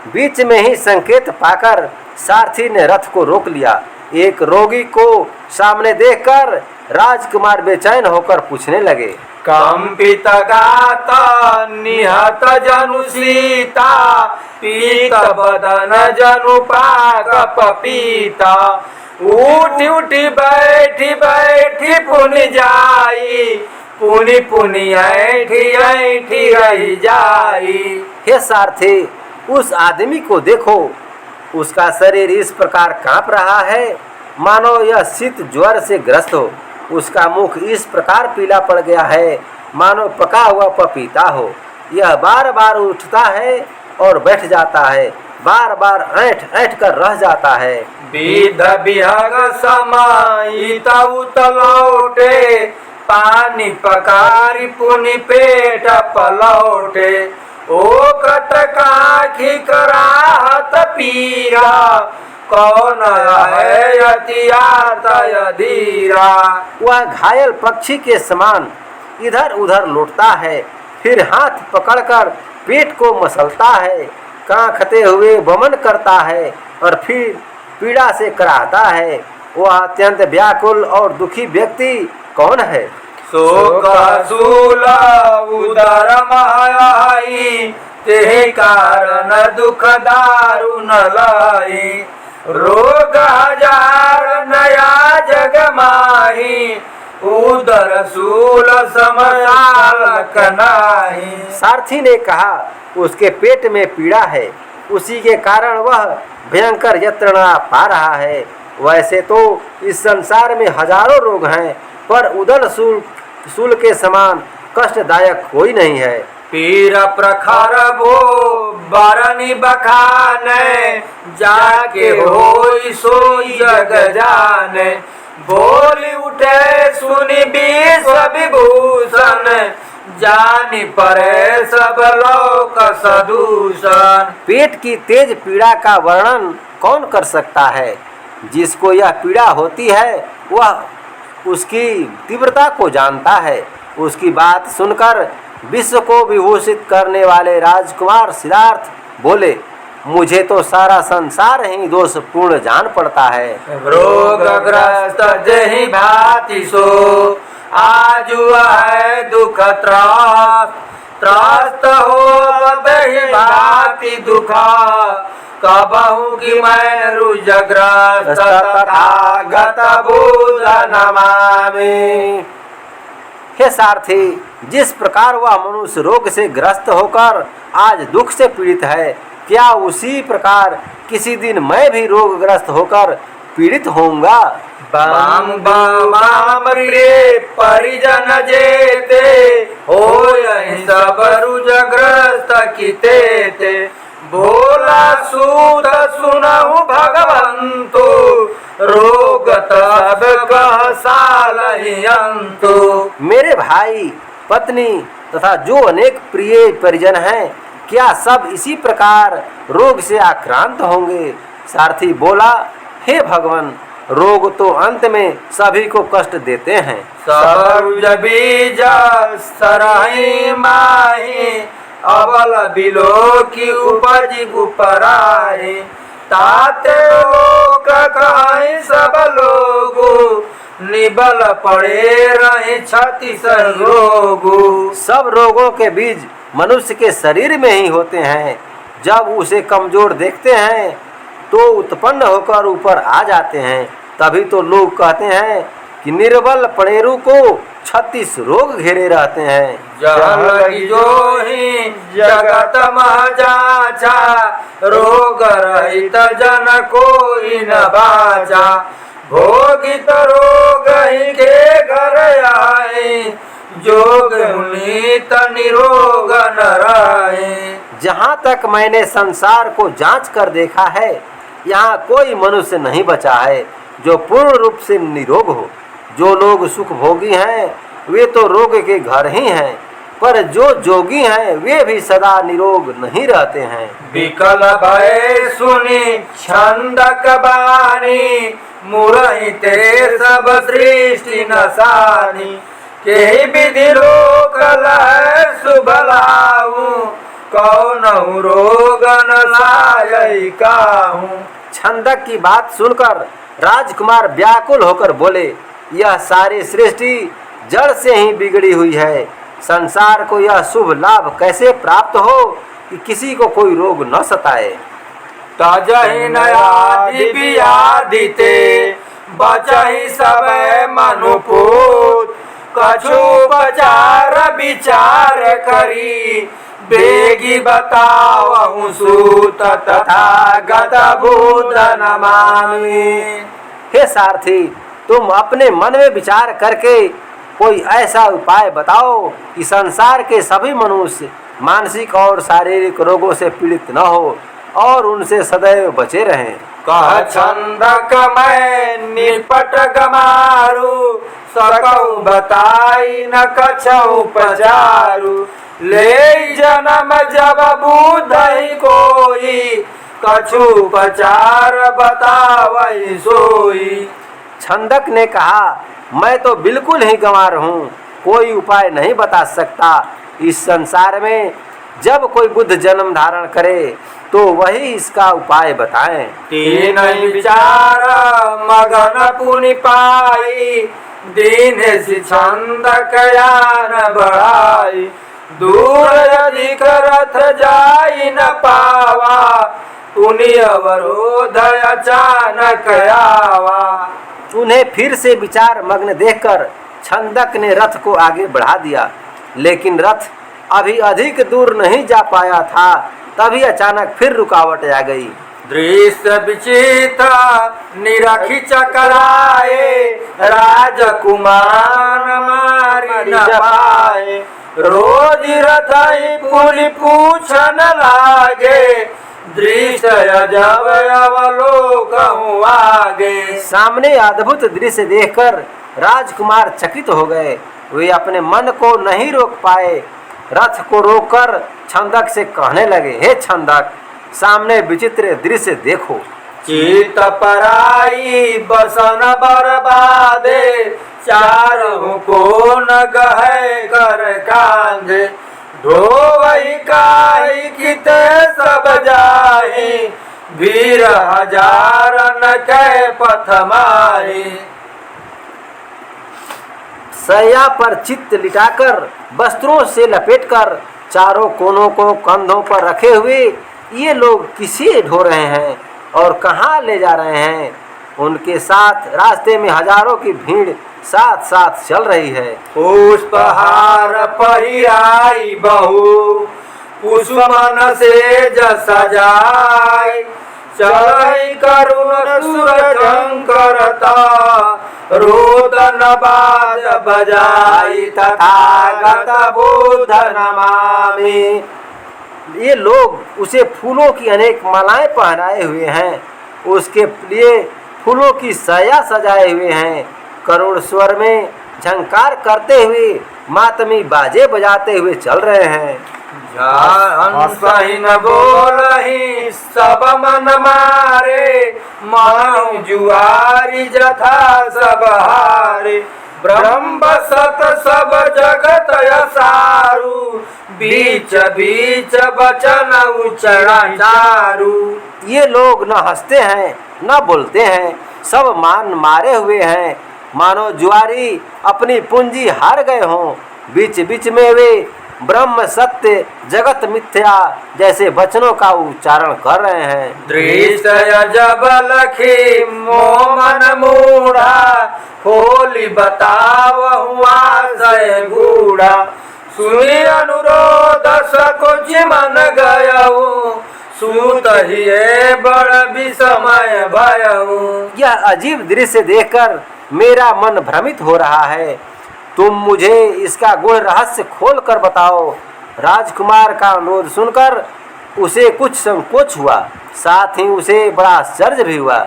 बीच में ही संकेत पाकर सारथी ने रथ को रोक लिया। एक रोगी को सामने देखकर राजकुमार बेचैन होकर पूछने लगे, कंपित गात निहत जनु सीता, पीत बदन जनु पाक पपीता। उठी उठी बैठी बैठी पुनि जाई, पुनि पुनि ऐठी ऐठी रही जाई। हे सारथी, उस आदमी को देखो, उसका शरीर इस प्रकार कांप रहा है मानो यह शीत ज्वर से ग्रस्त हो। उसका मुख इस प्रकार पीला पड़ गया है मानो पका हुआ पपीता हो। यह बार बार उठता है और बैठ जाता है, बार बार ऐंठ ऐंठ कर रह जाता है। विध विहग समाहित उतलौटे, पानी पकारी पुनि पेट पलौटे। ओ कटकाखी कराहत पीरा, कौन है अतियात अधीरा। वह घायल पक्षी के समान इधर उधर लौटता है, फिर हाथ पकड़कर पेट को मसलता है, कांखते हुए वमन करता है और फिर पीड़ा से कराहता है। वह अत्यंत व्याकुल और दुखी व्यक्ति कौन है? शोक शूल उदर मायाई, ते कारण दुख दारुण लाई। रोग हजार नया जग माही, उदर शूल समसाल कनाही। सारथी ने कहा, उसके पेट में पीड़ा है, उसी के कारण वह भयंकर यंत्रणा पा रहा है। वैसे तो इस संसार में हजारों रोग हैं, पर उदर शूल के समान कष्टदायक कोई नहीं है। पीर प्रखर भो बरनी बखाने, जाके होई सोई जग जाने। बोली उठे सुनि विश्व विभूषण, जानी परे सब लोक सदूषण। पेट की तेज पीड़ा का वर्णन कौन कर सकता है? जिसको यह पीड़ा होती है वह उसकी तीव्रता को जानता है। उसकी बात सुनकर विश्व को विभूषित करने वाले राजकुमार सिद्धार्थ बोले, मुझे तो सारा संसार ही दोषपूर्ण जान पड़ता है। रोगग्रस्त जहि भांति सो, आज है दुख त्रस्त हो दहि भांति दुखा। कबहु की मैं रुजग्रस्त, तथागत बुध नमामि। हे सारथी, जिस प्रकार वह मनुष्य रोग से ग्रस्त होकर आज दुख से पीड़ित है, क्या उसी प्रकार किसी दिन मैं भी रोगग्रस्त होकर पीड़ित होऊंगा? बाम बाम रे परिजन जेते, होय सब रुजग्रस्त किते। बोला सूद सुनहु भगवंतु, रोग तब कह सालहियंतु। मेरे भाई, पत्नी तथा जो अनेक प्रिय परिजन हैं, क्या सब इसी प्रकार रोग से आक्रांत होंगे? सारथी बोला, हे भगवान, रोग तो अंत में सभी को कष्ट देते हैं। सबरुज बीज सरहि माहि, अबल बिलो की उपज उपराहि। ताते लोक कहि सब लोगु, निबल पड़े रहे छति रोगु। सब रोगों के बीज मनुष्य के शरीर में ही होते हैं। जब उसे कमजोर देखते हैं तो उत्पन्न होकर ऊपर आ जाते हैं। तभी तो लोग कहते हैं कि निर्बल पड़ेरू को 36 रोग घेरे रहते हैं। जहलगी जोहि जगत मह जाचा, रोग रहित जन कोई न बाचा। भोगित रोग ही के घर आए, जोग नीत निरोग न रहे। जहाँ तक मैंने संसार को जांच कर देखा है, यहाँ कोई मनुष्य नहीं बचा है जो पूर्ण रूप से निरोग हो। जो लोग सुख भोगी हैं वे तो रोग के घर ही हैं, पर जो जोगी हैं वे भी सदा निरोग नहीं रहते हैं। विकल भय सुनी छंदक बानी, मुरहि ते सब सृष्टि नसानी। के विधि लोक लय शुभ लाऊं, कौनहु रोग न लायै काहूं। छंदक की बात सुनकर राजकुमार व्याकुल होकर बोले, यह सारी सृष्टि जड़ से ही बिगड़ी हुई है। संसार को यह शुभ लाभ कैसे प्राप्त हो कि किसी को कोई रोग न सताए। तजहि नयादि व्याधि ते, बचहि सब मनुपूत। कछु उपचार विचार करी, बेगी बतावहु सूत तथागत बुद्ध नमामि। हे सारथी, तुम अपने मन में विचार करके कोई ऐसा उपाय बताओ कि संसार के सभी मनुष्य मानसिक और शारीरिक रोगों से पीड़ित न हो और उनसे सदैव बचे रहें। कह छंदक मैं निपट गमारू, सकौ बताई न कछौ पचारू। ले जन्म जब बुद्ध ही कोई, कछु पचार बतावै सोई। छंदक ने कहा, मैं तो बिल्कुल ही गंवार हूँ, कोई उपाय नहीं बता सकता। इस संसार में जब कोई बुद्ध जन्म धारण करे तो वही इसका उपाय बताएं। तीन विचार मगन पुनि पाई, दीन से छंदक यान बढ़ाई। दूर अधिक रथ जाई न पावा, पुनि अवरोध अचानक आवा। उन्हें फिर से विचार मग्न देखकर छंदक ने रथ को आगे बढ़ा दिया, लेकिन रथ अभी अधिक दूर नहीं जा पाया था, तभी अचानक फिर रुकावट आ गई। दृश्य विचित्र निरखी चकराए, राजकुमार मारी न पाए। रोज रथ पुनि पूछन लागे, दृश्य जब अवलोकन आगे। सामने अद्भुत दृश्य देखकर राजकुमार चकित हो गए। वे अपने मन को नहीं रोक पाए। रथ को रोककर छंदक से कहने लगे, हे छंदक, सामने विचित्र दृश्य देखो। चित पराई बसन बर्बादे, चारों को न गहे कर कांधे। ढोवई काई किते सब जाही, वीर हजार न कै पथ माही। सैया पर चित्त लिटाकर वस्त्रों से लपेटकर चारों कोनों को कंधों पर रखे हुए ये लोग किसे ढो रहे हैं और कहाँ ले जा रहे हैं। उनके साथ रास्ते में हजारों की भीड़ साथ साथ चल रही है। पुष्पहार पहिराई बहु, पुष्पमन से जस जाय। चढ़ई करुण सुर शंकरता, रोदन बाज बजाई। तथागत बुद्ध नमामि। ये लोग उसे फूलों की अनेक मालाएं पहनाए हुए हैं, उसके लिए फूलों की सया सजाए हुए हैं। करुण स्वर में झंकार करते हुए मातमी बाजे बजाते हुए चल रहे हैं। हंसहि न बोलहि सब मन मारे, मनु जुआरी जथा सब हारे। ब्रह्म सत सब जगत यसारु, बीच बीच बचन उच्चारू। ये लोग न हंसते हैं न बोलते हैं, सब मान मारे हुए हैं, मानो जुआरी अपनी पूंजी हार गए हों। बीच बीच में वे ब्रह्म सत्य जगत मिथ्या जैसे वचनों का उच्चारण कर रहे हैं। दृश्य जब लखी मोमन मूढ़ा, खोली बताव हुआ सय बूढ़ा। सुनी अनुरोध सकुच मन गयऊ, सूत ही बड़ विस्मय भयऊ। यह अजीब दृश्य देखकर मेरा मन भ्रमित हो रहा है, तुम मुझे इसका गूढ़ रहस्य खोल कर बताओ। राजकुमार का अनुरोध सुनकर उसे कुछ संकोच हुआ, साथ ही उसे बड़ा आश्चर्य भी हुआ।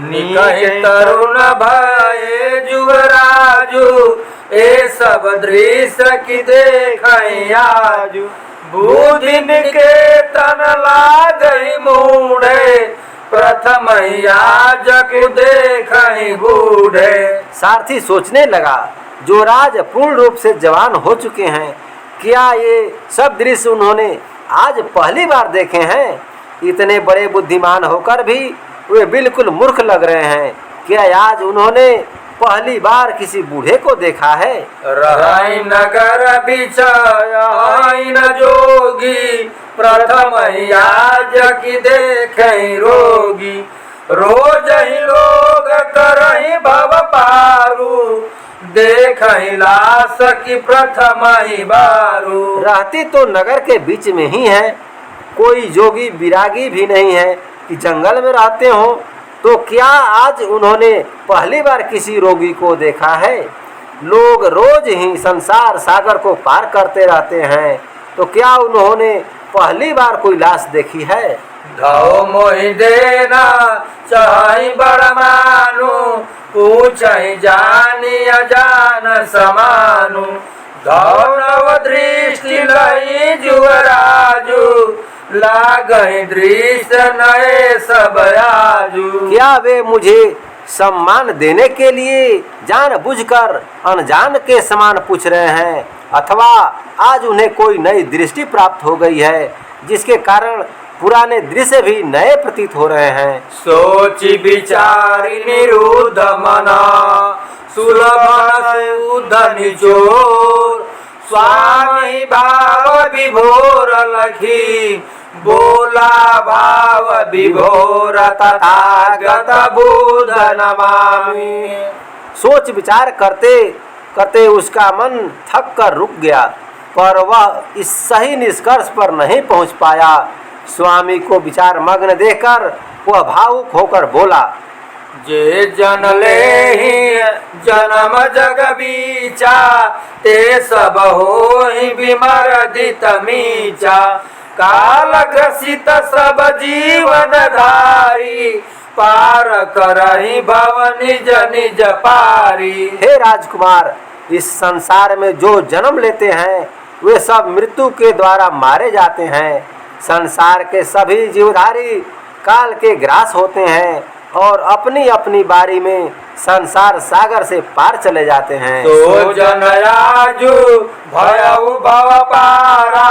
निकहि तरुण भये जुवराजु, ए सब दृश्य की देखहि आजु। बुद्धि निकेतन लागहि मूढ़े, प्रथम याजक देखहि बूढ़े। सारथी सोचने लगा, जो राज पूर्ण रूप से जवान हो चुके हैं, क्या ये सब दृश्य उन्होंने आज पहली बार देखे हैं? इतने बड़े बुद्धिमान होकर भी वे बिल्कुल मूर्ख लग रहे हैं। क्या आज उन्होंने पहली बार किसी बूढ़े को देखा है? रहि नगर बिचयहि न जोगी, प्रथम याजक देखहि रोगी। रोज ही लोग करहि भव पारू, देखहि लाश की प्रथम ही बारू। रहती तो नगर के बीच में ही है, कोई जोगी विरागी भी नहीं है कि जंगल में रहते हो, तो क्या आज उन्होंने पहली बार किसी रोगी को देखा है? लोग रोज ही संसार सागर को पार करते रहते हैं, तो क्या उन्होंने पहली बार कोई लाश देखी है? धौ मोहि देना चाहि बड़ मानु, पूछहि जानि अजान समानु। धौ नव दृष्टि लई जुवराजु, लागहि दृश्य नए सब आजु। क्या वे मुझे सम्मान देने के लिए जानबूझकर अनजान के समान पूछ रहे हैं, अथवा आज उन्हें कोई नई दृष्टि प्राप्त हो गई है जिसके कारण पुराने दृश्य भी नए प्रतीत हो रहे हैं? सोचि विचारि निरुद्ध मना, सुलभ निचोर। स्वामी भाव विभोर लखी, बोला भाव विभोर तथागत बुध नमामि। सोच विचार करते करते उसका मन थक कर रुक गया, पर वह इस सही निष्कर्ष पर नहीं पहुंच पाया। स्वामी को विचार मग्न देखकर वह भावुक होकर बोला, जे जन लेहि जन्म जग बीचा, ते सब होहि विमर्दित मीचा। काल ग्रसित सब जीवन धारी, पार करहि भव निज निज पारी। हे राजकुमार, इस संसार में जो जन्म लेते हैं वे सब मृत्यु के द्वारा मारे जाते हैं। संसार के सभी जीवधारी काल के ग्रास होते हैं और अपनी अपनी बारी में संसार सागर से पार चले जाते हैं। तो जन आजु भयउ भव पारा,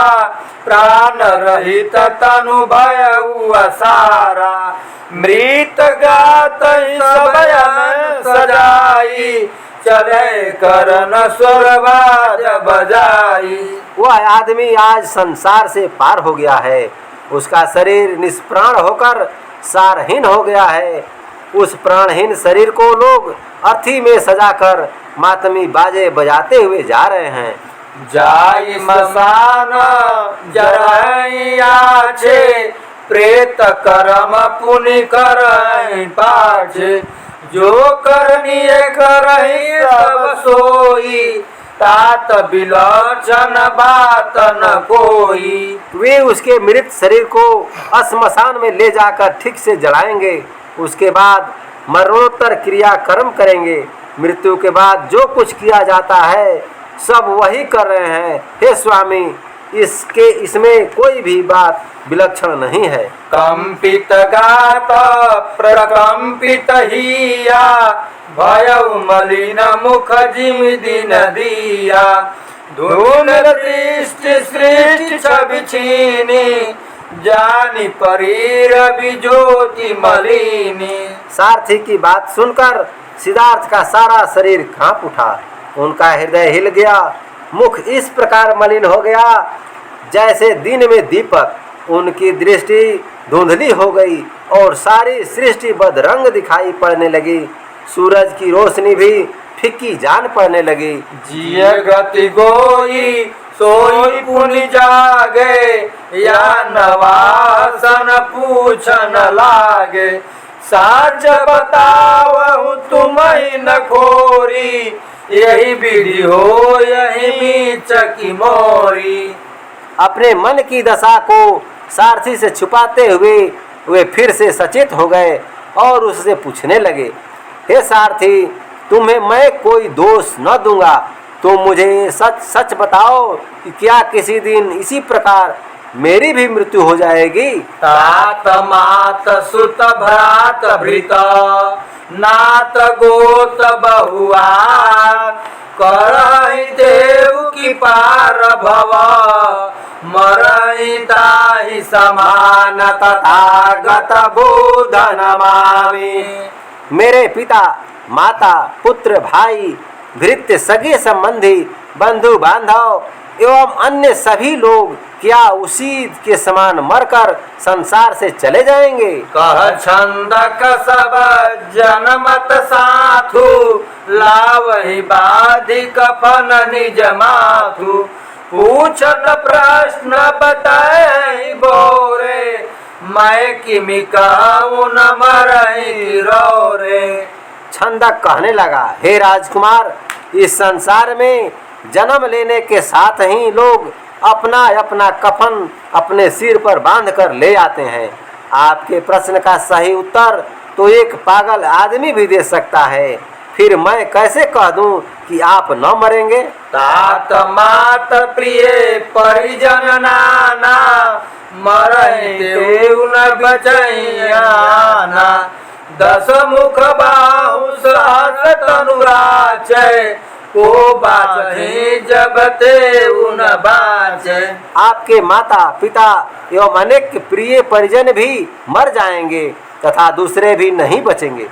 प्राण रहित तनु भयउ असारा। मृत गात सबयन सजाई, चले करन स्वर्वाज बजाई। वह आदमी आज संसार से पार हो गया है, उसका शरीर निष्प्राण होकर सारहीन हो गया है। उस प्राणहीन शरीर को लोग अर्थी में सजाकर मातमी बाजे बजाते हुए जा रहे हैं। जाई मसान जरहि आछे, प्रेत कर्म पुनि करहि पाछे। जो करनीय करहि सब सोई, तात बिलोचन बात न कोई। वे उसके मृत शरीर को श्मशान में ले जाकर ठीक से जलाएंगे, उसके बाद मरणोत्तर क्रिया कर्म करेंगे। मृत्यु के बाद जो कुछ किया जाता है सब वही कर रहे हैं। हे स्वामी, इसमें कोई भी बात विलक्षण नहीं है। कंपित गात प्रकंपित हिया भयउ मलिन मुख जिम दिन दिया धूल दृष्टि सृष्टि छवि छीनी जानी परीर ज्योति मलिनी। सारथी की बात सुनकर सिद्धार्थ का सारा शरीर कांप उठा, उनका हृदय हिल गया, मुख इस प्रकार मलिन हो गया जैसे दिन में दीपक, उनकी दृष्टि धुंधली हो गई और सारी सृष्टि बदरंग दिखाई पड़ने लगी। सूरज की रोशनी भी फीकी जान पड़ने लगी। जिय गति गोई सोई पुनि जागे या नवासन पूछन लागे साच बतावहु तुम ही न खोरी यही विधि हो यही मीच की मोरी। अपने मन की दशा को सारथी से छुपाते हुए वे फिर से सचेत हो गए और उससे पूछने लगे, हे सारथी, तुम्हें मैं कोई दोष न दूंगा, तुम मुझे सच सच बताओ कि क्या किसी दिन इसी प्रकार मेरी भी मृत्यु हो जाएगी? तात मात सुत भ्रात भृत नात गोत बहुआन करहि देव की पार भव मरहि ताहि समान तथागत बुध नमामि। मेरे पिता, माता, पुत्र, भाई, भृत्य, सगे संबंधी, बंधु बांधव एवं अन्य सभी लोग क्या उसी के समान मरकर संसार से चले जाएंगे? कह छंद कसब जनमत साथु लावहि बाधि कफन निज माथु पूछत प्रश्न बताए बोरे मैं किमि कहूँ न मरहि रोरे। छंदक कहने लगा, हे राजकुमार, इस संसार में जन्म लेने के साथ ही लोग अपना अपना कफन अपने सिर पर बांध कर ले आते हैं। आपके प्रश्न का सही उत्तर तो एक पागल आदमी भी दे सकता है, फिर मैं कैसे कह दूं कि आप न मरेंगे? तात मात प्रिय परिजन नाना मरहि देव न बचैयाना दस मुख बाहु सहस तनुराचय को बाचहि जब तेउ न बाचे। आपके माता पिता एवं अनेक प्रिय परिजन भी मर जाएंगे तथा दूसरे भी नहीं बचेंगे।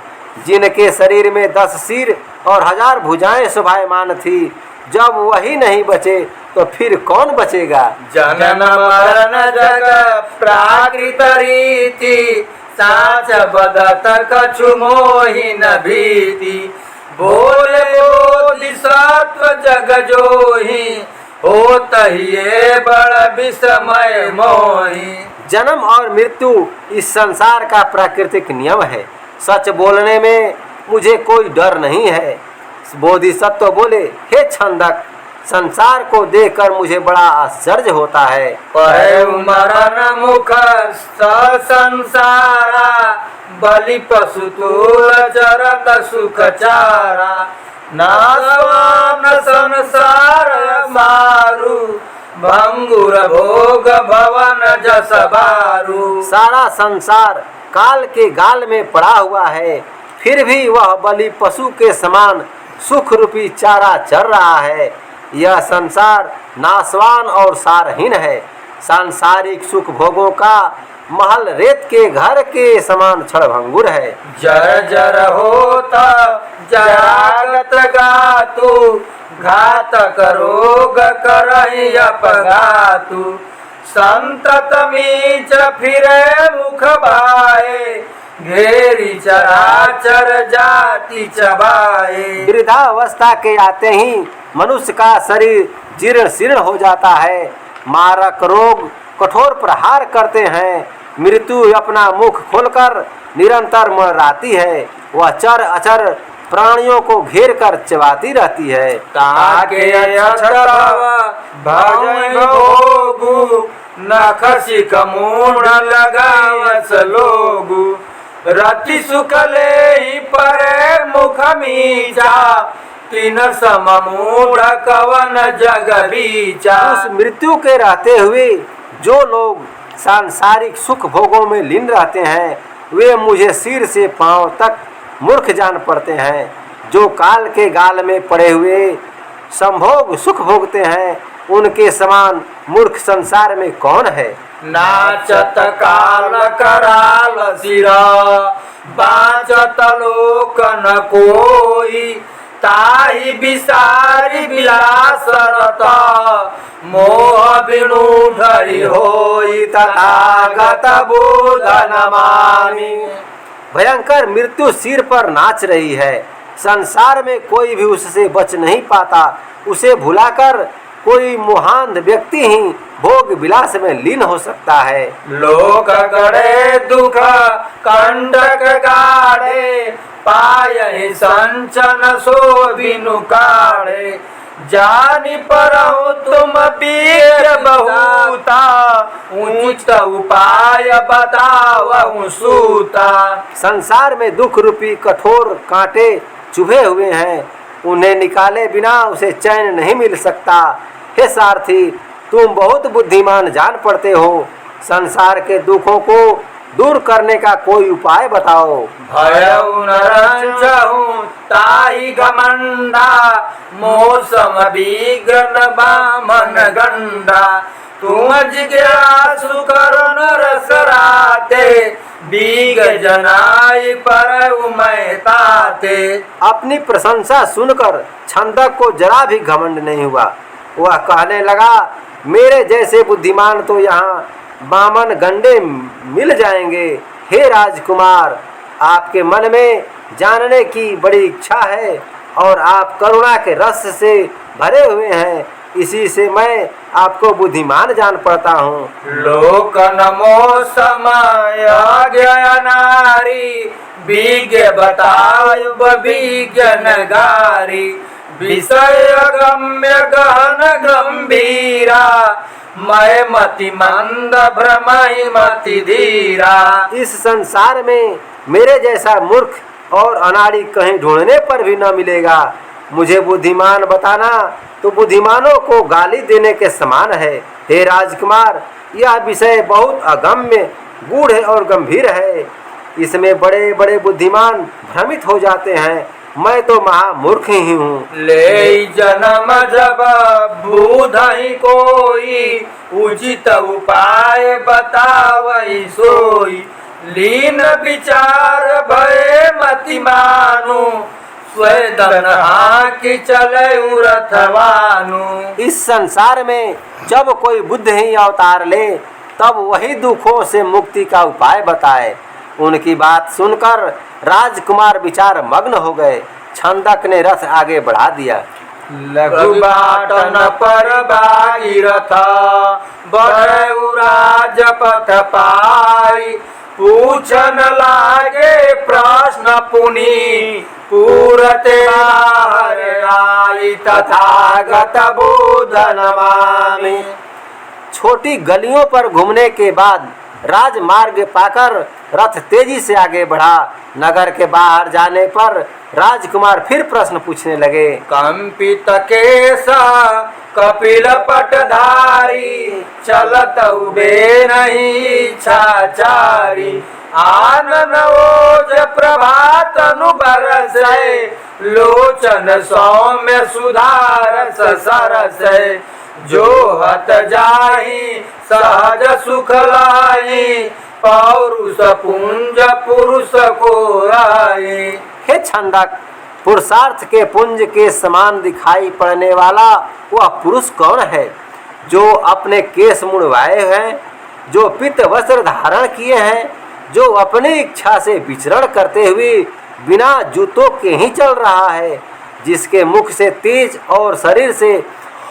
जिनके शरीर में 10 सिर और 1000 भुजाएं शोभायमान थी, जब वही नहीं बचे तो फिर कौन बचेगा? जनन मरण जग प्राकृत रीति साच बदत कछु मोहि न भीति बोले बोधि सत्व जग जोहि होत हिये बड़ विस्मय मोहि। जन्म और मृत्यु इस संसार का प्राकृतिक नियम है, सच बोलने में मुझे कोई डर नहीं है। बोधिसत्व बोले, हे छंदक, संसार को देखकर मुझे बड़ा आश्चर्य होता है। मरण मुख संसारा बलि पशु तूल चरत सुख चारा नासवान संसार मारू भंगुर भोग भवन जस बारू। सारा संसार काल के गाल में पड़ा हुआ है, फिर भी वह बलि पशु के समान सुख रूपी चारा चर रहा है। यह संसार नाशवान और सारहीन है। सांसारिक सुख भोगों का महल रेत के घर के समान क्षणभंगुर है। जर जर होता जरागत गातु घातक रोग करहि अपघातु संतत मीच फिरे मुख बाए घेरी चराचर जाति चबाए। वृद्धावस्था के आते ही मनुष्य का शरीर जीर्ण शीर्ण हो जाता है। मारक रोग कठोर प्रहार करते हैं। मृत्यु अपना मुख खोलकर निरंतर मर्राती है। वह चर अचर प्राणियों को घेर कर चबाती रहती है। ताके भोगु नखसी कमूढ़ लगावस लोगु रति सुख ले परे मुख मीचा तीन समूढ़ कवन जग बीचा। उस मृत्यु के रहते हुए जो लोग सांसारिक सुख भोगों में लीन रहते हैं वे मुझे सिर से पांव तक मूर्ख जान पड़ते हैं। जो काल के गाल में पड़े हुए संभोग सुख भोगते हैं उनके समान मूर्ख संसार में कौन है। नाचत काल कराल सिरा बाचत लोक न कोई। ताहि विसारी विलासरत मोह बिनु ढरी होई। तथागत बुध नमामि। भयंकर मृत्यु सिर पर नाच रही है। संसार में कोई भी उससे बच नहीं पाता। उसे भुलाकर कोई मोहांध व्यक्ति ही भोग विलास में लीन हो सकता है। लोक गड़े दुख कंडक गाढ़े पायहि संचन सो बिनु काढ़े। जानि परहु तुम वीर बहुता उचित उपाय बतावहु सूता। संसार में दुख रूपी कठोर कांटे चुभे हुए हैं, उन्हें निकाले बिना उसे चैन नहीं मिल सकता। हे सारथी, तुम बहुत बुद्धिमान जान पड़ते हो। संसार के दुखों को दूर करने का कोई उपाय बताओ। भयउ न रंजहु ताहि घमंडा मौसम विघ्न बामन गंडा। तुम जिज्ञासु करो नरस राते बीग जनाई पर उमैताते। अपनी प्रशंसा सुनकर छंदक को जरा भी घमंड नहीं हुआ। वह कहने लगा, मेरे जैसे बुद्धिमान तो यहाँ बामन गंडे मिल जाएंगे। हे राजकुमार, आपके मन में जानने की बड़ी इच्छा है और आप करुणा के रस से भरे हुए हैं, इसी से मैं आपको बुद्धिमान जान पड़ता हूँ। लोक नमो समय नारी विज्ञ बतायु विज्ञ नगारी। विषय गम्य गहन गंभीरा मैं मति मंद भ्रमहि मति धीरा। इस संसार में मेरे जैसा मूर्ख और अनाड़ी कहीं ढूंढने पर भी न मिलेगा। मुझे बुद्धिमान बताना तो बुद्धिमानों को गाली देने के समान है। हे राजकुमार, यह विषय बहुत अगम्य गूढ़ और गंभीर है। इसमें बड़े बड़े बुद्धिमान भ्रमित हो जाते हैं। मैं तो महामूर्ख ही हूँ। ले जन्म जब बुधहि कोई उचित उपाय बतावई सोई। लीन विचार भय मति मानु स्वेदन हाकि चले रथवानु। इस संसार में जब कोई बुद्ध ही अवतार ले तब वही दुखों से मुक्ति का उपाय बताए। उनकी बात सुनकर राजकुमार विचार मग्न हो गए। छंदक ने रथ आगे बढ़ा दिया। लघु बाटन पर भागीरथ बढ़ऊ राजपथ पाई। पूछन लागे प्रश्न पुनि पूरते बाहर आई। तथागत बुध नमामि। छोटी गलियों पर घूमने के बाद राजमार्ग पाकर रथ तेजी से आगे बढ़ा। नगर के बाहर जाने पर राजकुमार फिर प्रश्न पूछने लगे। कंपित केसा कपिल पटधारी चलत उबे नहीं छाचारी। आनन ओज प्रभात नु बरसै लोचन सौम्य सुधारस सरसै। जो हत जाहि सहज सुख लाई पौरुष पुंज पुरुष को आए। हे छंदक, पुरुषार्थ के पुंज के समान दिखाई पड़ने वाला वह पुरुष कौन है जो अपने केस मुड़वाए हैं, जो पित्त वस्त्र धारण किए हैं, जो अपनी इच्छा से विचरण करते हुए बिना जूतों के ही चल रहा है, जिसके मुख से तेज और शरीर से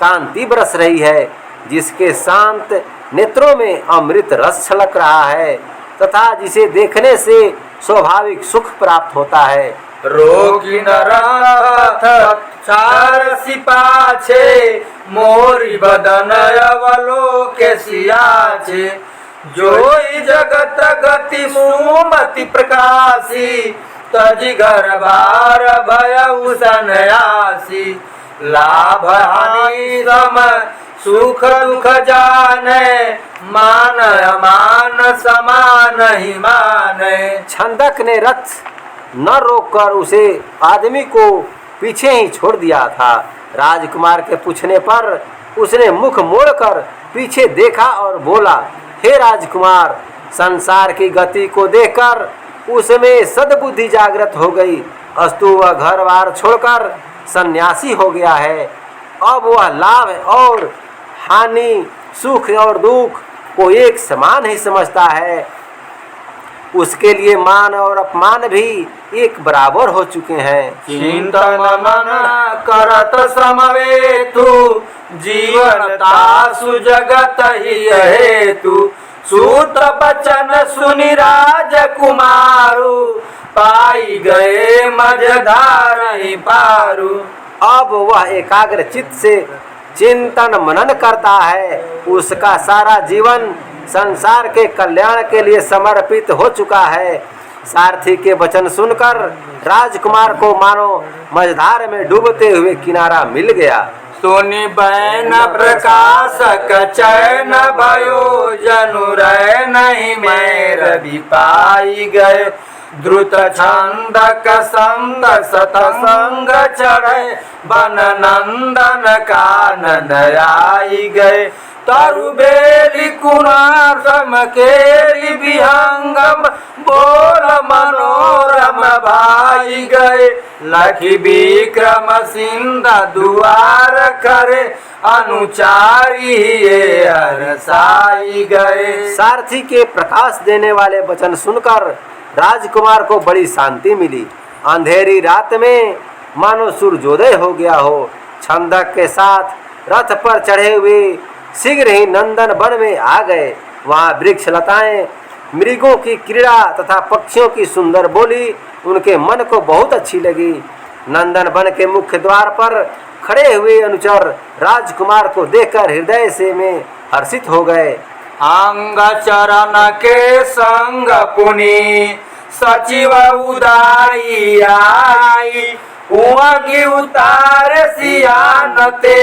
कांति बरस रही है, जिसके शांत नेत्रों में अमृत रस छलक रहा है तथा जिसे देखने से स्वाभाविक सुख प्राप्त होता है। रोगी न रथ चार सिपाछे मोरी बदन अवलोके सियाछे। जोई जगत गति सुमति प्रकाशी तजी घर बार भयउ सन्यासी। लाभ हानि सम सुख दुख जाने, मान अमान समान ही माने। छंदक ने रथ न रोककर उसे आदमी को पीछे ही छोड़ दिया था। राजकुमार के पूछने पर उसने मुख मोड़कर पीछे देखा और बोला, हे राजकुमार, संसार की गति को देखकर उसमें सद्बुद्धि जागृत हो गई। अस्तु वह घर बार छोड़कर सन्यासी हो गया है। अब वह लाभ और हानि, सुख और दुख को एक समान ही समझता है। उसके लिए मान और अपमान भी एक बराबर हो चुके हैं। चिंतन मन करत समवेतु, जीवन तासु जगत ही हेतु। सूत बचन सुनि राजकुमारु, पाई गए मझधार ही पारू। अब वह एकाग्र चित्त से चिंतन मनन करता है। उसका सारा जीवन संसार के कल्याण के लिए समर्पित हो चुका है। सारथी के वचन सुनकर राजकुमार को मानो मझधार में डूबते हुए किनारा मिल गया। सुनि बैन प्रकाशक चैन भयो, जनु रह नहीं मैं रवि पाई गए। द्रुत छंदक संग सतसंग चढ़े, बन नंदन कानन आई गए। तरु बेली कुणारम केली विहंगम, बोल मनोरम भाई गए। लखी विक्रम सिंध दुआर करे, अनुचारी ये हरसाई गए। सारथी के प्रकाश देने वाले वचन सुनकर राजकुमार को बड़ी शांति मिली। अंधेरी रात में मानो सूर्योदय हो गया हो। छंदक के साथ रथ पर चढ़े हुए शीघ्र ही नंदन वन में आ गए। वहाँ वृक्ष लताएं, मृगों की क्रीड़ा तथा पक्षियों की सुंदर बोली उनके मन को बहुत अच्छी लगी। नंदन वन के मुख्य द्वार पर खड़े हुए अनुचर राजकुमार को देखकर हृदय से में हर्षित हो गए। अंग चरण के संग पुनि, सचिव उदाई आई। उमगी उतार सियानते,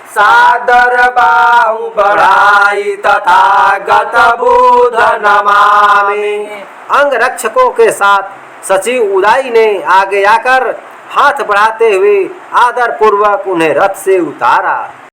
सादर बाहु बढ़ाई तथागत बुध नमामि। अंग रक्षकों के साथ सचिव उदाई ने आगे आकर हाथ बढ़ाते हुए आदर पूर्वक उन्हें रथ से उतारा।